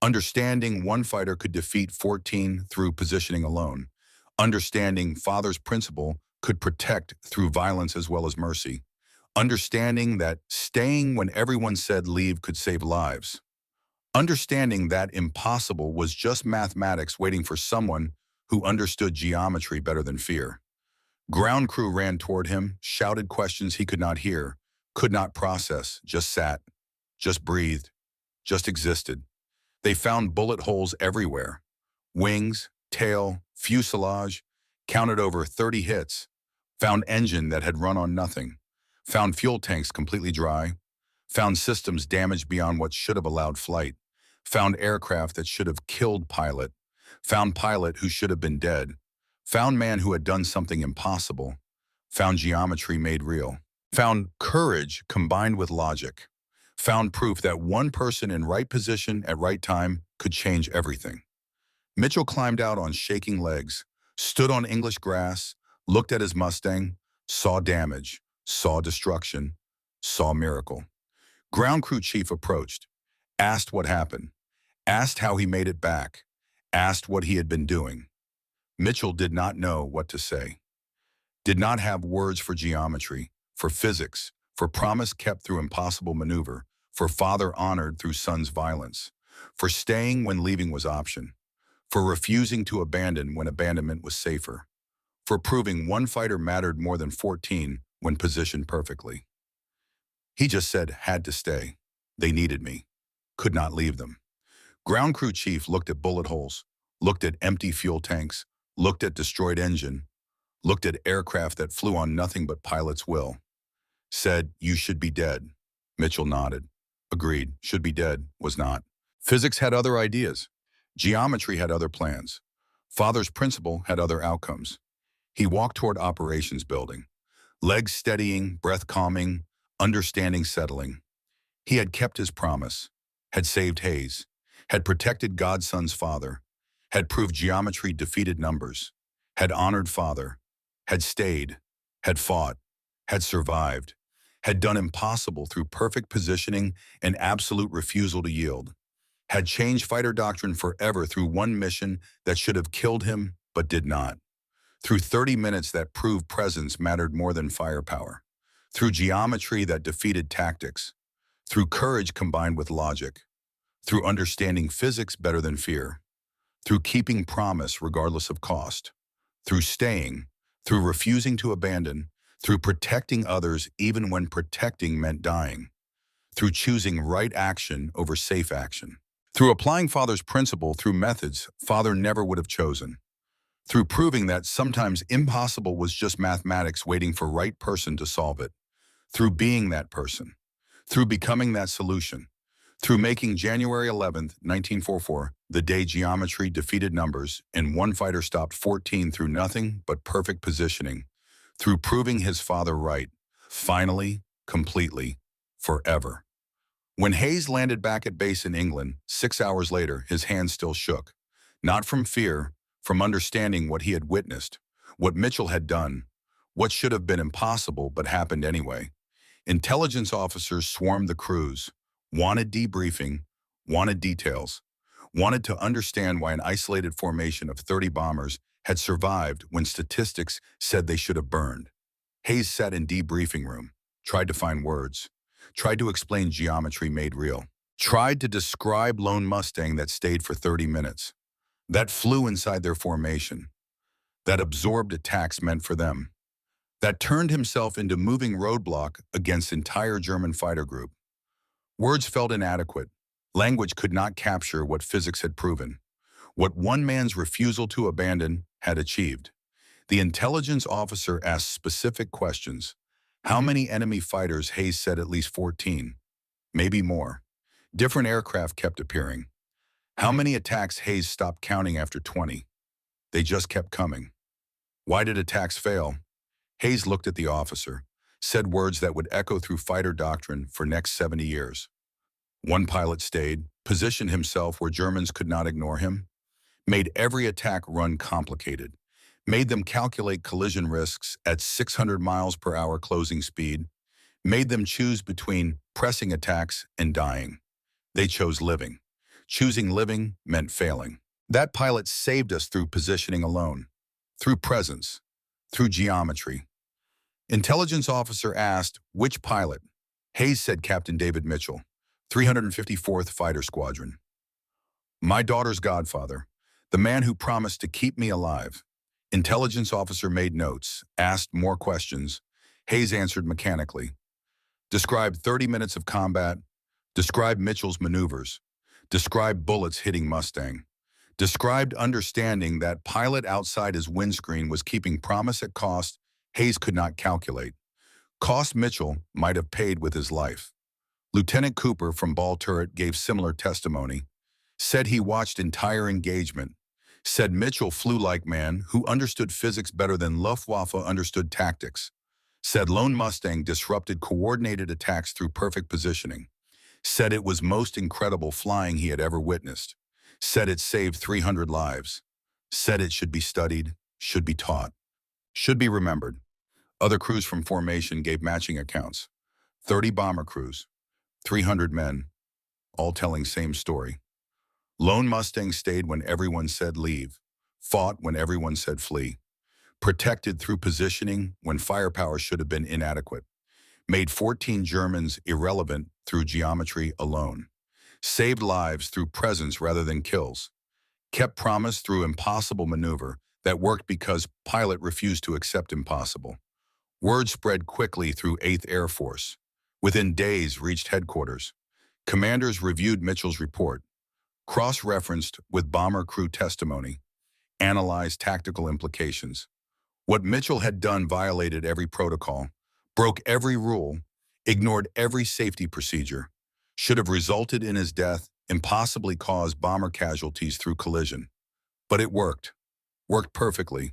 understanding one fighter could defeat 14 through positioning alone, understanding Father's principle could protect through violence as well as mercy, understanding that staying when everyone said leave could save lives, understanding that impossible was just mathematics waiting for someone who understood geometry better than fear. Ground crew ran toward him, shouted questions he could not hear, could not process, just sat, just breathed, just existed. They found bullet holes everywhere. Wings, tail, fuselage, counted over 30 hits, found engine that had run on nothing, found fuel tanks completely dry, found systems damaged beyond what should have allowed flight, found aircraft that should have killed pilot, found pilot who should have been dead, found man who had done something impossible, found geometry made real, found courage combined with logic, found proof that one person in right position at right time could change everything. Mitchell climbed out on shaking legs, stood on English grass, looked at his Mustang, saw damage, saw destruction, saw miracle. Ground crew chief approached, asked what happened, asked how he made it back, asked what he had been doing. Mitchell did not know what to say, did not have words for geometry, for physics, for promise kept through impossible maneuver, for father honored through son's violence, for staying when leaving was option, for refusing to abandon when abandonment was safer, for proving one fighter mattered more than 14 when positioned perfectly. He just said, had to stay. They needed me. Could not leave them. Ground crew chief looked at bullet holes, looked at empty fuel tanks, looked at destroyed engine, looked at aircraft that flew on nothing but pilot's will, said, "You should be dead." Mitchell nodded. Agreed, should be dead, was not. Physics had other ideas. Geometry had other plans. Father's principle had other outcomes. He walked toward operations building, legs steadying, breath calming, understanding settling. He had kept his promise, had saved Hayes, had protected Godson's father, had proved geometry defeated numbers, had honored father, had stayed, had fought, had survived, had done impossible through perfect positioning and absolute refusal to yield, had changed fighter doctrine forever through one mission that should have killed him but did not, through 30 minutes that proved presence mattered more than firepower, through geometry that defeated tactics, through courage combined with logic, through understanding physics better than fear, through keeping promise regardless of cost, through staying, through refusing to abandon, through protecting others even when protecting meant dying, through choosing right action over safe action, through applying Father's principle through methods Father never would have chosen, through proving that sometimes impossible was just mathematics waiting for right person to solve it, through being that person, through becoming that solution, through making January 11th, 1944, the day geometry defeated numbers and one fighter stopped 14 through nothing but perfect positioning, through proving his father right, finally, completely, forever. When Hayes landed back at base in England, 6 hours later, his hand still shook. Not from fear, from understanding what he had witnessed, what Mitchell had done, what should have been impossible but happened anyway. Intelligence officers swarmed the crews, wanted debriefing, wanted details, wanted to understand why an isolated formation of 30 bombers had survived when statistics said they should have burned. Hayes sat in debriefing room, tried to find words, tried to explain geometry made real, tried to describe Lone Mustang that stayed for 30 minutes, that flew inside their formation, that absorbed attacks meant for them, that turned himself into moving roadblock against entire German fighter group. Words felt inadequate. Language could not capture what physics had proven, what one man's refusal to abandon had achieved. The intelligence officer asked specific questions. How many enemy fighters? Hayes said at least 14, maybe more. Different aircraft kept appearing. How many attacks? Hayes stopped counting after 20. They just kept coming. Why did attacks fail? Hayes looked at the officer, said words that would echo through fighter doctrine for next 70 years. One pilot stayed, positioned himself where Germans could not ignore him, made every attack run complicated, made them calculate collision risks at 600 miles per hour closing speed, made them choose between pressing attacks and dying. They chose living. Choosing living meant failing. That pilot saved us through positioning alone, through presence, through geometry. Intelligence officer asked, which pilot? Hayes said Captain David Mitchell, 354th Fighter Squadron. My daughter's godfather, the man who promised to keep me alive. Intelligence officer made notes, asked more questions. Hayes answered mechanically. Described 30 minutes of combat. Described Mitchell's maneuvers. Described bullets hitting Mustang. Described understanding that pilot outside his windscreen was keeping promise at cost Hayes could not calculate. Cost Mitchell might have paid with his life. Lieutenant Cooper from Ball Turret gave similar testimony. Said he watched entire engagement. Said Mitchell flew like man who understood physics better than Luftwaffe understood tactics. Said Lone Mustang disrupted coordinated attacks through perfect positioning. Said it was most incredible flying he had ever witnessed. Said it saved 300 lives. Said it should be studied, should be taught, should be remembered. Other crews from formation gave matching accounts. 30 bomber crews, 300 men, all telling same story. Lone Mustang stayed when everyone said leave, fought when everyone said flee, protected through positioning when firepower should have been inadequate, made 14 Germans irrelevant through geometry alone, saved lives through presence rather than kills, kept promise through impossible maneuver that worked because pilot refused to accept impossible. Word spread quickly through 8th Air Force. Within days reached headquarters. Commanders reviewed Mitchell's report, cross-referenced with bomber crew testimony, analyzed tactical implications. What Mitchell had done violated every protocol, broke every rule, ignored every safety procedure, should have resulted in his death and possibly caused bomber casualties through collision. But it worked perfectly,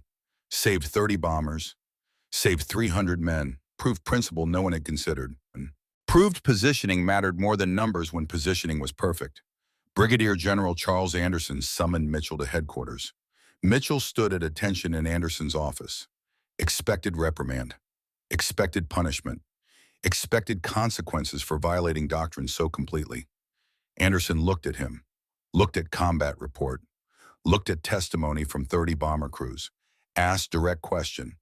saved 30 bombers, saved 300 men, proved principle no one had considered. Proved positioning mattered more than numbers when positioning was perfect. Brigadier General Charles Anderson summoned Mitchell to headquarters. Mitchell stood at attention in Anderson's office. Expected reprimand, expected punishment, expected consequences for violating doctrine so completely. Anderson looked at him, looked at combat report, looked at testimony from 30 bomber crews, asked direct question,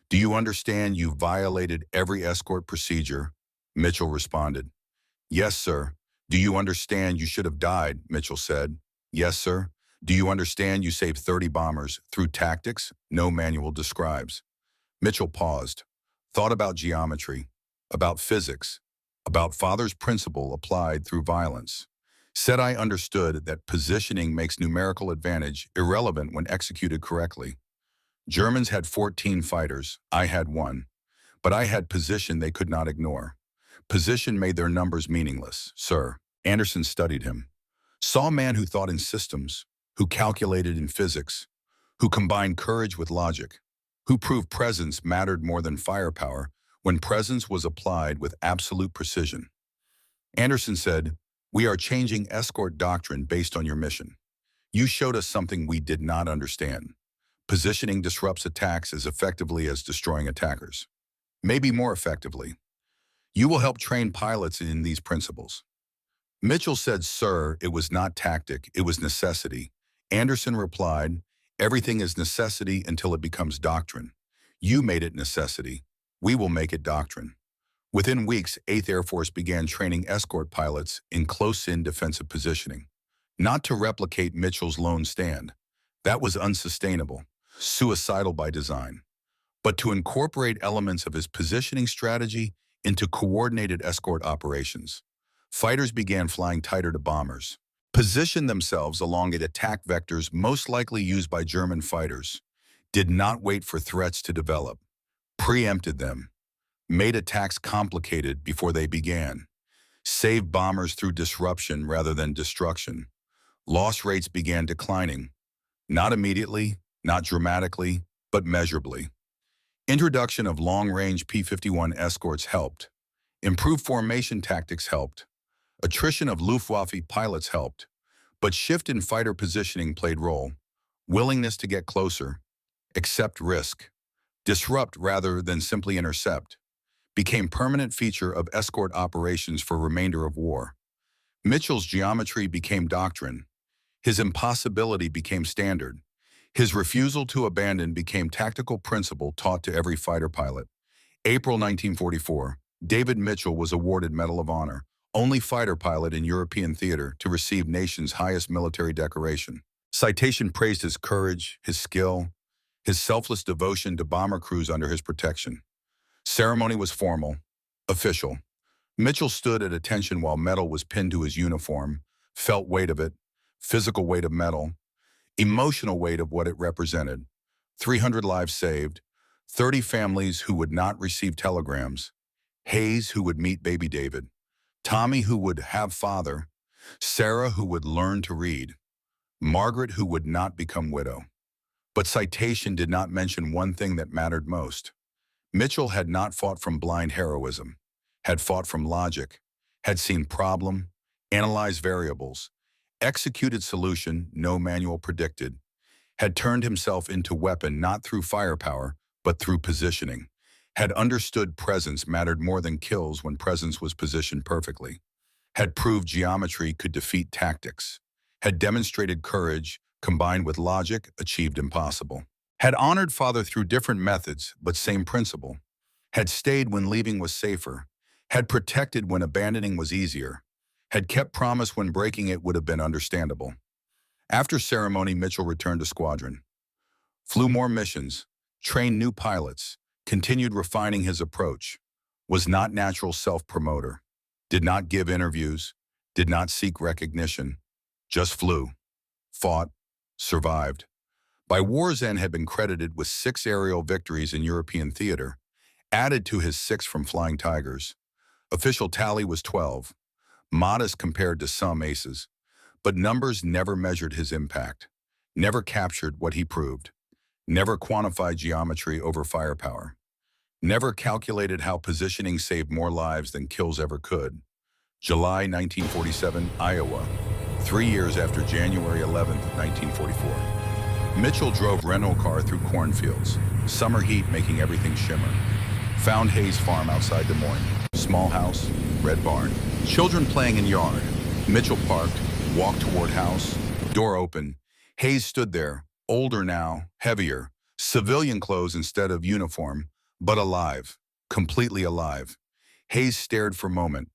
"Do you understand you violated every escort procedure?" Mitchell responded, "Yes, sir." "Do you understand you should have died?" Mitchell said. "Yes, sir." "Do you understand you saved 30 bombers through tactics no manual describes?" Mitchell paused, thought about geometry, about physics, about father's principle applied through violence. Said, "I understood that positioning makes numerical advantage irrelevant when executed correctly. Germans had 14 fighters, I had one. But I had position they could not ignore. Position made their numbers meaningless, sir." Anderson studied him, saw a man who thought in systems, who calculated in physics, who combined courage with logic, who proved presence mattered more than firepower when presence was applied with absolute precision. Anderson said, "We are changing escort doctrine based on your mission. You showed us something we did not understand. Positioning disrupts attacks as effectively as destroying attackers. Maybe more effectively. You will help train pilots in these principles." Mitchell said, "Sir, it was not tactic, it was necessity." Anderson replied, "Everything is necessity until it becomes doctrine. You made it necessity. We will make it doctrine." Within weeks, 8th Air Force began training escort pilots in close-in defensive positioning. Not to replicate Mitchell's lone stand. That was unsustainable, suicidal by design. But to incorporate elements of his positioning strategy into coordinated escort operations. Fighters began flying tighter to bombers, positioned themselves along at attack vectors most likely used by German fighters, did not wait for threats to develop, preempted them, made attacks complicated before they began, saved bombers through disruption rather than destruction. Loss rates began declining, not immediately, not dramatically, but measurably. Introduction of long-range P-51 escorts helped. Improved formation tactics helped. Attrition of Luftwaffe pilots helped. But shift in fighter positioning played role. Willingness to get closer, accept risk, disrupt rather than simply intercept, became permanent feature of escort operations for remainder of war. Mitchell's geometry became doctrine. His impossibility became standard. His refusal to abandon became tactical principle taught to every fighter pilot. April 1944, David Mitchell was awarded Medal of Honor, only fighter pilot in European theater to receive nation's highest military decoration. Citation praised his courage, his skill, his selfless devotion to bomber crews under his protection. Ceremony was formal, official. Mitchell stood at attention while medal was pinned to his uniform, felt weight of it, physical weight of medal, emotional weight of what it represented. 300 lives saved, 30 families who would not receive telegrams, Hayes who would meet baby David, Tommy who would have father, Sarah who would learn to read, Margaret who would not become widow. But citation did not mention one thing that mattered most. Mitchell had not fought from blind heroism, had fought from logic, had seen problem, analyzed variables, executed solution no manual predicted, had turned himself into weapon not through firepower, but through positioning, had understood presence mattered more than kills when presence was positioned perfectly, had proved geometry could defeat tactics, had demonstrated courage combined with logic achieved impossible, had honored father through different methods but same principle, had stayed when leaving was safer, had protected when abandoning was easier, had kept promise when breaking it would have been understandable. After ceremony, Mitchell returned to squadron, flew more missions, trained new pilots, continued refining his approach, was not natural self-promoter, did not give interviews, did not seek recognition, just flew, fought, survived. By war's end had been credited with 6 aerial victories in European theater, added to his 6 from Flying Tigers. Official tally was 12, modest compared to some aces, but numbers never measured his impact, never captured what he proved, never quantified geometry over firepower, never calculated how positioning saved more lives than kills ever could. July 1947, Iowa, 3 years after January 11, 1944. Mitchell drove rental car through cornfields, summer heat making everything shimmer. Found Hayes Farm outside Des Moines. Small house, red barn. Children playing in yard. Mitchell parked, walked toward house, door open. Hayes stood there, older now, heavier, civilian clothes instead of uniform, but alive, completely alive. Hayes stared for a moment,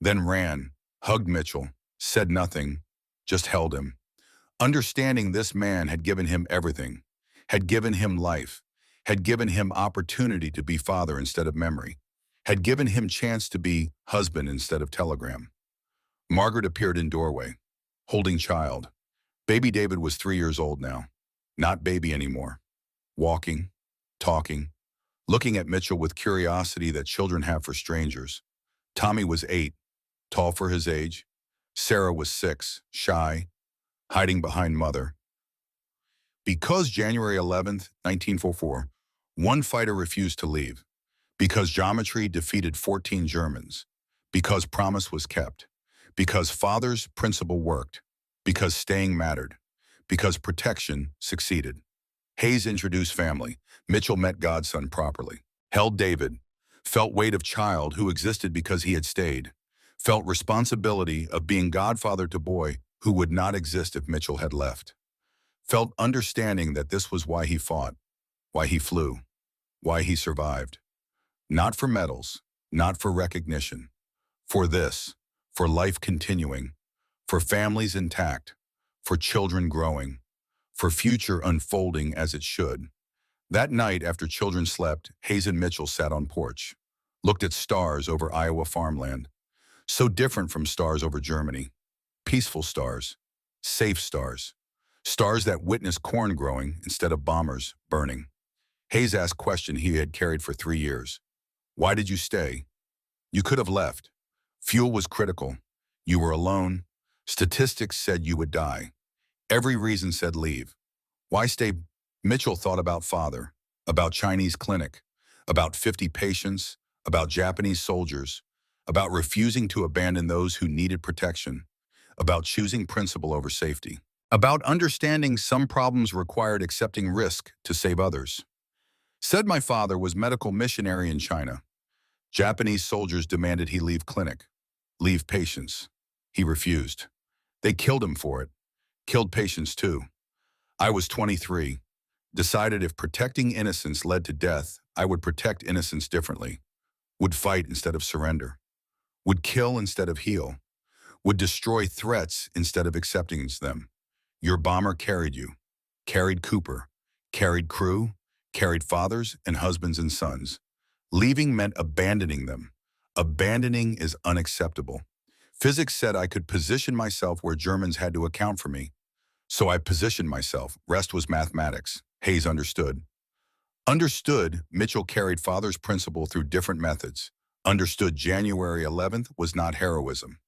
then ran, hugged Mitchell, said nothing, just held him. Understanding this man had given him everything, had given him life, had given him opportunity to be father instead of memory, had given him chance to be husband instead of telegram. Margaret appeared in doorway, holding child. Baby David was 3 years old now, not baby anymore. Walking, talking, looking at Mitchell with curiosity that children have for strangers. Tommy was 8, tall for his age. Sarah was 6, shy, hiding behind mother. Because January 11th, 1944, one fighter refused to leave. Because geometry defeated 14 Germans. Because promise was kept. Because father's principle worked. Because staying mattered. Because protection succeeded. Hayes introduced family. Mitchell met godson properly. Held David. Felt weight of child who existed because he had stayed. Felt responsibility of being godfather to boy who would not exist if Mitchell had left. Felt understanding that this was why he fought, why he flew, why he survived. Not for medals, not for recognition. For this, for life continuing, for families intact, for children growing, for future unfolding as it should. That night after children slept, Hayes and Mitchell sat on porch, looked at stars over Iowa farmland. So different from stars over Germany. Peaceful stars, safe stars, stars that witnessed corn growing instead of bombers burning. Hayes asked question he had carried for 3 years. Why did you stay? You could have left. Fuel was critical. You were alone. Statistics said you would die. Every reason said leave. Why stay? Mitchell thought about father, about Chinese clinic, about 50 patients, about Japanese soldiers, about refusing to abandon those who needed protection, about choosing principle over safety, about understanding some problems required accepting risk to save others. Said my father was medical missionary in China. Japanese soldiers demanded he leave clinic, leave patients. He refused. They killed him for it, killed patients too. I was 23, decided if protecting innocence led to death, I would protect innocence differently, would fight instead of surrender, would kill instead of heal, would destroy threats instead of accepting them. Your bomber carried you, carried Cooper, carried crew, carried fathers and husbands and sons. Leaving meant abandoning them. Abandoning is unacceptable. Physics said I could position myself where Germans had to account for me. So I positioned myself. Rest was mathematics. Hayes understood. Understood, Mitchell carried father's principle through different methods. Understood January 11th was not heroism,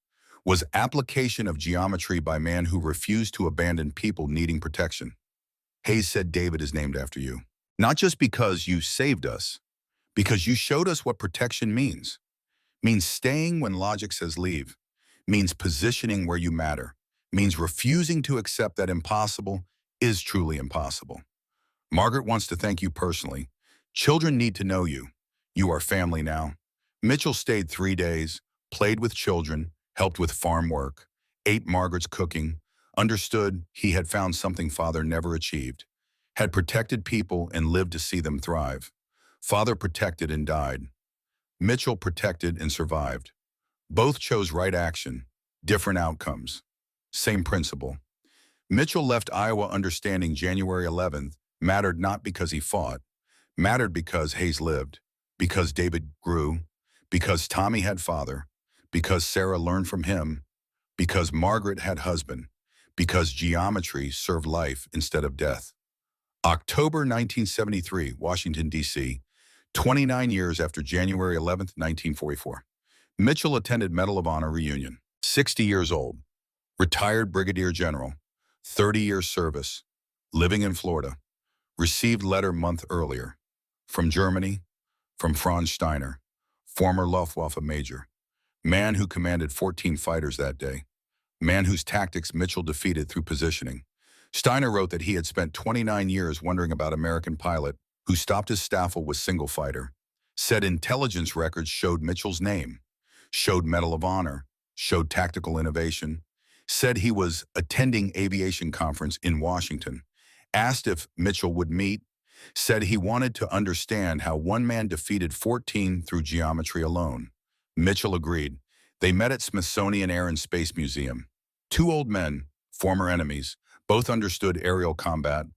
was application of geometry by man who refused to abandon people needing protection. Hayes said David is named after you. Not just because you saved us, because you showed us what protection means. Means staying when logic says leave. Means positioning where you matter. Means refusing to accept that impossible is truly impossible. Margaret wants to thank you personally. Children need to know you. You are family now. Mitchell stayed 3 days, played with children, helped with farm work, ate Margaret's cooking, understood he had found something father never achieved, had protected people and lived to see them thrive. Father protected and died. Mitchell protected and survived. Both chose right action, different outcomes. Same principle. Mitchell left Iowa understanding January 11th mattered not because he fought, mattered because Hayes lived, because David grew, because Tommy had father, because Sarah learned from him, because Margaret had husband, because geometry served life instead of death. October 1973, Washington, D.C., 29 years after January 11, 1944. Mitchell attended Medal of Honor reunion. 60 years old, retired brigadier general, 30 years service, living in Florida. Received letter month earlier. From Germany, from Franz Steiner, former Luftwaffe major. Man who commanded 14 fighters that day. Man whose tactics Mitchell defeated through positioning. Steiner wrote that he had spent 29 years wondering about American pilot who stopped his staffel with single fighter. Said intelligence records showed Mitchell's name, showed Medal of Honor, showed tactical innovation. Said he was attending aviation conference in Washington. Asked if Mitchell would meet. Said he wanted to understand how one man defeated 14 through geometry alone. Mitchell agreed. They met at Smithsonian Air and Space Museum. Two old men, former enemies, both understood aerial combat,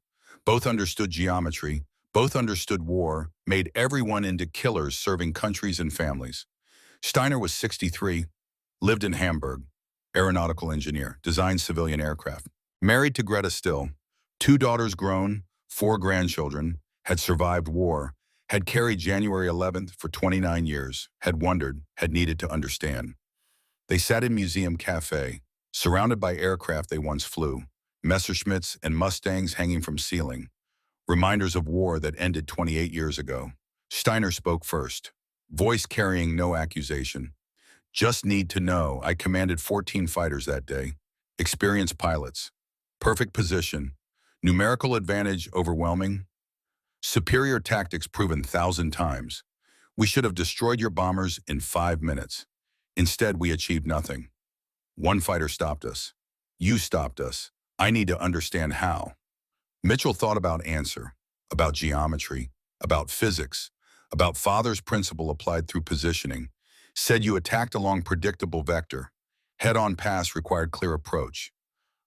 both understood geometry, both understood war, made everyone into killers serving countries and families. Steiner was 63, lived in Hamburg, aeronautical engineer, designed civilian aircraft. Married to Greta Still, 2 daughters grown, 4 grandchildren, had survived war, had carried January 11th for 29 years, had wondered, had needed to understand. They sat in Museum Cafe, surrounded by aircraft they once flew, Messerschmitts and Mustangs hanging from ceiling, reminders of war that ended 28 years ago. Steiner spoke first, voice carrying no accusation. Just need to know I commanded 14 fighters that day, experienced pilots, perfect position, numerical advantage overwhelming, superior tactics proven 1,000 times. We should have destroyed your bombers in 5 minutes. Instead, we achieved nothing. One fighter stopped us. You stopped us. I need to understand how. Mitchell thought about answer, about geometry, about physics, about father's principle applied through positioning. Said you attacked along predictable vector. Head-on pass required clear approach.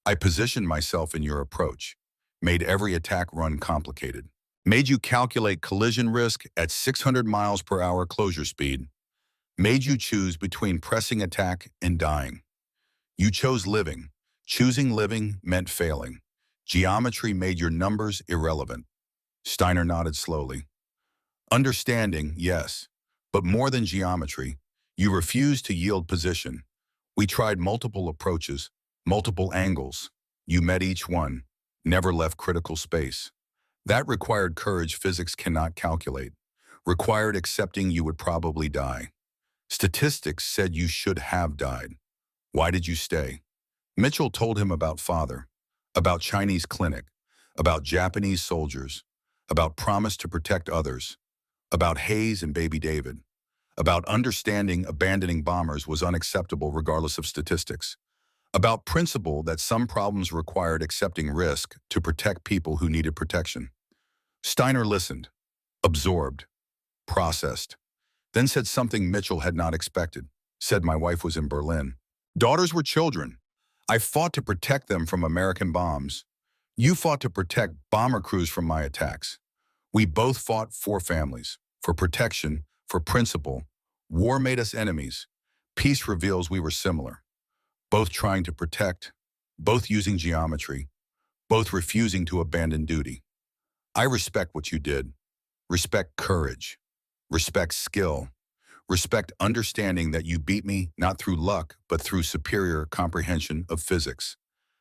I positioned myself in your approach. Made every attack run complicated. Made you calculate collision risk at 600 miles per hour closure speed. Made you choose between pressing attack and dying. You chose living. Choosing living meant failing. Geometry made your numbers irrelevant. Steiner nodded slowly. Understanding, yes, but more than geometry, you refused to yield position. We tried multiple approaches, multiple angles. You met each one, never left critical space. That required courage physics cannot calculate. Required accepting you would probably die. Statistics said you should have died. Why did you stay? Mitchell told him about father, about Chinese clinic, about Japanese soldiers, about promise to protect others, about Hayes and baby David, about understanding abandoning bombers was unacceptable regardless of statistics, about principle that some problems required accepting risk to protect people who needed protection. Steiner listened, absorbed, processed, then said something Mitchell had not expected. Said my wife was in Berlin. Daughters were children. I fought to protect them from American bombs. You fought to protect bomber crews from my attacks. We both fought for families, for protection, for principle. War made us enemies. Peace reveals we were similar. Both trying to protect, both using geometry, both refusing to abandon duty. I respect what you did. Respect courage. Respect skill. Respect understanding that you beat me not through luck, but through superior comprehension of physics.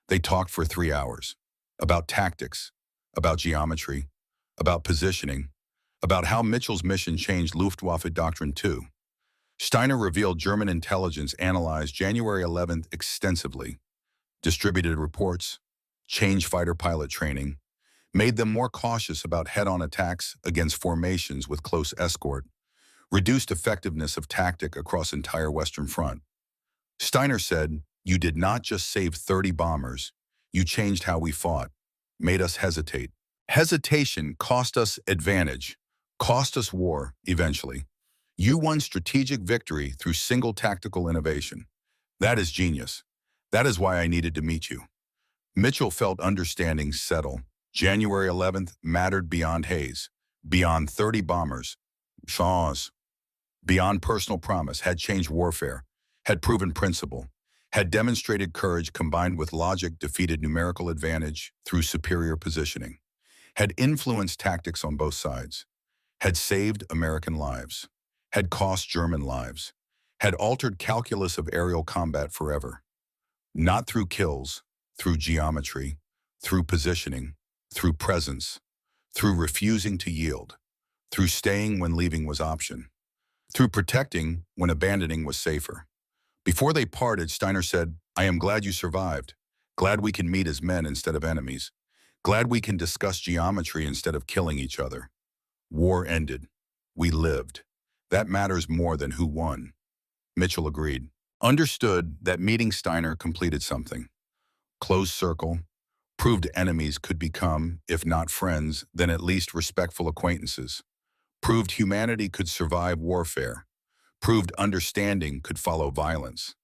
They talked for 3 hours. About tactics, about geometry, about positioning, about how Mitchell's mission changed Luftwaffe Doctrine 2. Steiner revealed German intelligence analyzed January 11th extensively, distributed reports, changed fighter pilot training, made them more cautious about head-on attacks against formations with close escort, reduced effectiveness of tactic across entire Western Front. Steiner said, you did not just save 30 bombers, you changed how we fought, made us hesitate. Hesitation cost us advantage, cost us war eventually. You won strategic victory through single tactical innovation. That is genius. That is why I needed to meet you. Mitchell felt understanding settle. January 11th mattered beyond Hayes, beyond 30 bombers. Shaws, beyond personal promise, had changed warfare, had proven principle, had demonstrated courage combined with logic, defeated numerical advantage through superior positioning, had influenced tactics on both sides, had saved American lives, had cost German lives, had altered calculus of aerial combat forever. Not through kills, through geometry, through positioning, through presence, through refusing to yield, through staying when leaving was option, through protecting when abandoning was safer. Before they parted, Steiner said, "I am glad you survived. Glad we can meet as men instead of enemies. Glad we can discuss geometry instead of killing each other. War ended. We lived. That matters more than who won." Mitchell agreed. Understood that meeting Steiner completed something. Closed circle, proved enemies could become, if not friends, then at least respectful acquaintances. Proved humanity could survive warfare. Proved understanding could follow violence.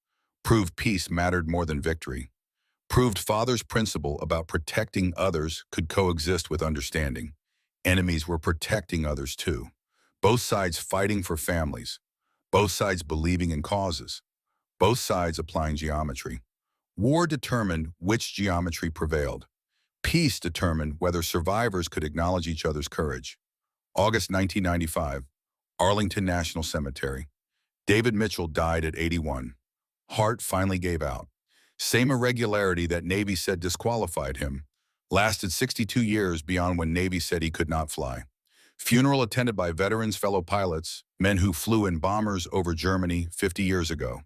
Proved peace mattered more than victory. Proved father's principle about protecting others could coexist with understanding. Enemies were protecting others too. Both sides fighting for families. Both sides believing in causes. Both sides applying geometry. War determined which geometry prevailed. Peace determined whether survivors could acknowledge each other's courage. August 1995, Arlington National Cemetery. David Mitchell died at 81. Heart finally gave out. Same irregularity that Navy said disqualified him. Lasted 62 years beyond when Navy said he could not fly. Funeral attended by veterans, fellow pilots, men who flew in bombers over Germany 50 years ago.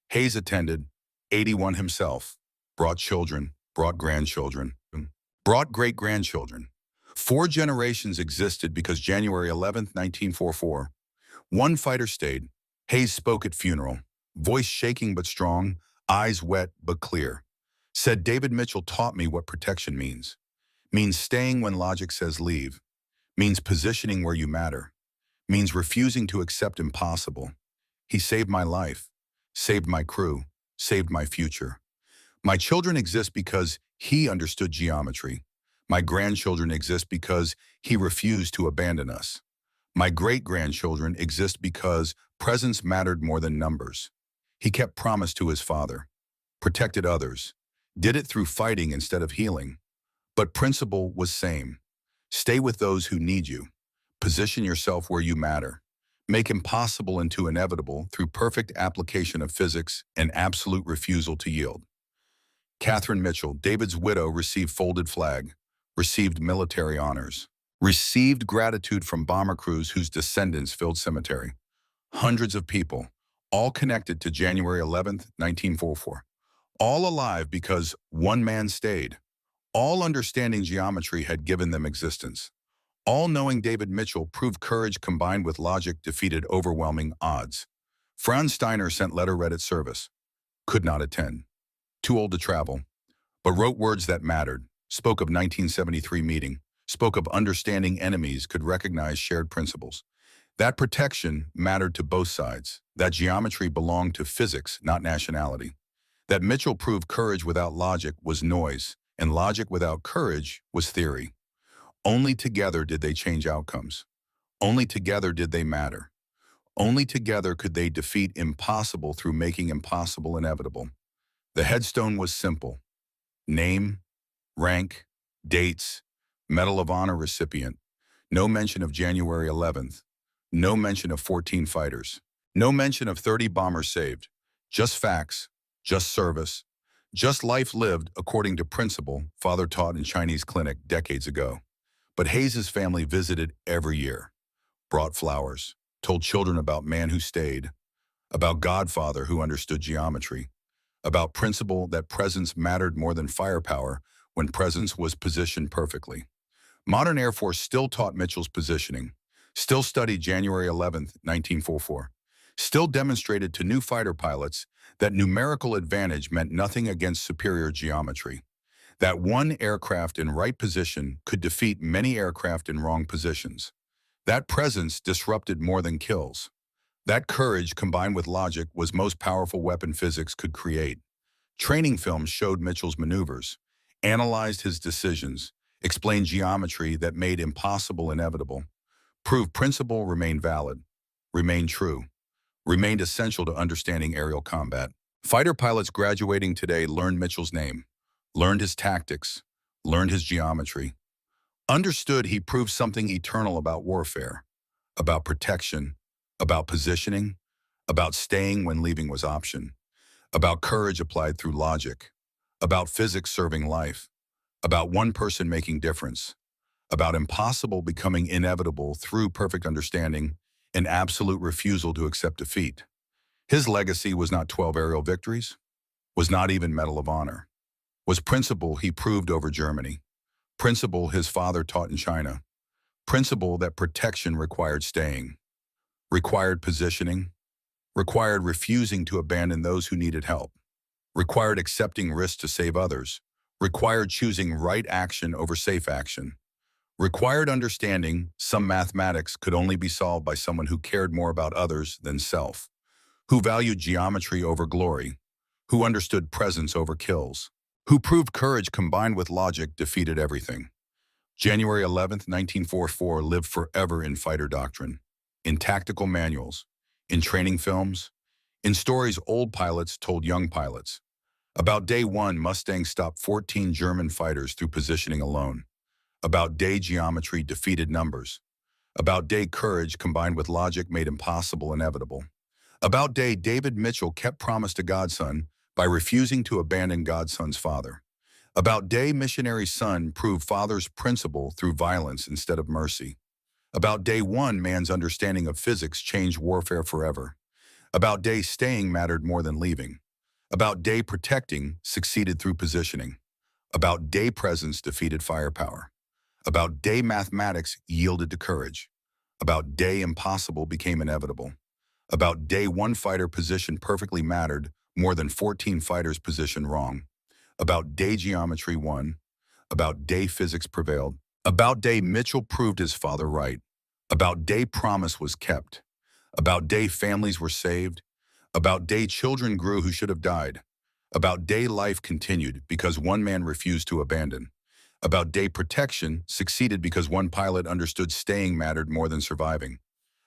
Hayes attended, 81 himself, brought children, brought grandchildren, brought great-grandchildren. 4 generations existed because January 11, 1944. One fighter stayed. Hayes spoke at funeral, voice shaking but strong, eyes wet but clear. Said, "David Mitchell taught me what protection means. Means staying when logic says leave. Means positioning where you matter. Means refusing to accept impossible. He saved my life, saved my crew, saved my future. My children exist because he understood geometry. My grandchildren exist because he refused to abandon us. My great-grandchildren exist because presence mattered more than numbers. He kept promise to his father, protected others, did it through fighting instead of healing. But principle was same. Stay with those who need you. Position yourself where you matter. Make impossible into inevitable through perfect application of physics and absolute refusal to yield." Catherine Mitchell, David's widow, received folded flag, received military honors, received gratitude from bomber crews whose descendants filled cemetery. Hundreds of people, all connected to January 11, 1944. All alive because one man stayed. All understanding geometry had given them existence. All knowing David Mitchell proved courage combined with logic defeated overwhelming odds. Franz Steiner sent letter read at service. Could not attend. Too old to travel. But wrote words that mattered. Spoke of 1973 meeting. Spoke of understanding enemies could recognize shared principles. That protection mattered to both sides. That geometry belonged to physics, not nationality. That Mitchell proved courage without logic was noise, and logic without courage was theory. Only together did they change outcomes. Only together did they matter. Only together could they defeat impossible through making impossible inevitable. The headstone was simple. Name, rank, dates, Medal of Honor recipient. No mention of January 11th. No mention of 14 fighters. No mention of 30 bombers saved. Just facts, just service, just life lived according to principle father taught in Chinese clinic decades ago. But Hayes's family visited every year, brought flowers, told children about man who stayed, about Godfather who understood geometry, about principle that presence mattered more than firepower when presence was positioned perfectly. Modern Air Force still taught Mitchell's positioning, still studied January 11th, 1944, still demonstrated to new fighter pilots that numerical advantage meant nothing against superior geometry, that one aircraft in right position could defeat many aircraft in wrong positions. That presence disrupted more than kills. That courage combined with logic was most powerful weapon physics could create. Training films showed Mitchell's maneuvers, analyzed his decisions, explained geometry that made impossible inevitable, proved principle remained valid, remained true, remained essential to understanding aerial combat. Fighter pilots graduating today learned Mitchell's name, learned his tactics, learned his geometry. Understood, he proved something eternal about warfare, about protection, about positioning, about staying when leaving was option, about courage applied through logic, about physics serving life, about one person making difference, about impossible becoming inevitable through perfect understanding and absolute refusal to accept defeat. His legacy was not 12 aerial victories, was not even Medal of Honor, was principle he proved over Germany, principle his father taught in China, principle that protection required staying, required positioning, required refusing to abandon those who needed help, required accepting risks to save others, required choosing right action over safe action, required understanding some mathematics could only be solved by someone who cared more about others than self, who valued geometry over glory, who understood presence over kills, who proved courage combined with logic defeated everything. January 11th, 1944 lived forever in fighter doctrine, in tactical manuals, in training films, in stories old pilots told young pilots. About day one, Mustang stopped 14 German fighters through positioning alone. About day geometry defeated numbers. About day courage combined with logic made impossible inevitable. About day David Mitchell kept promise to Godson by refusing to abandon Godson's father. About day missionary's son proved father's principle through violence instead of mercy. About day one, man's understanding of physics changed warfare forever. About day staying mattered more than leaving. About day protecting succeeded through positioning. About day presence defeated firepower. About day mathematics yielded to courage. About day impossible became inevitable. About day one fighter position perfectly mattered more than 14 fighters positioned wrong. About day geometry won. About day physics prevailed. About day Mitchell proved his father right. About day promise was kept. About day families were saved. About day children grew who should have died. About day life continued because one man refused to abandon. About day protection succeeded because one pilot understood staying mattered more than surviving.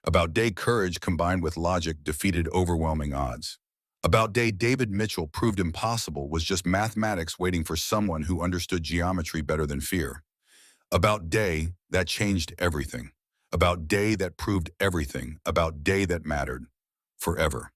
About day courage combined with logic defeated overwhelming odds. About day David Mitchell proved impossible was just mathematics waiting for someone who understood geometry better than fear. About day that changed everything. About day that proved everything. About day that mattered forever.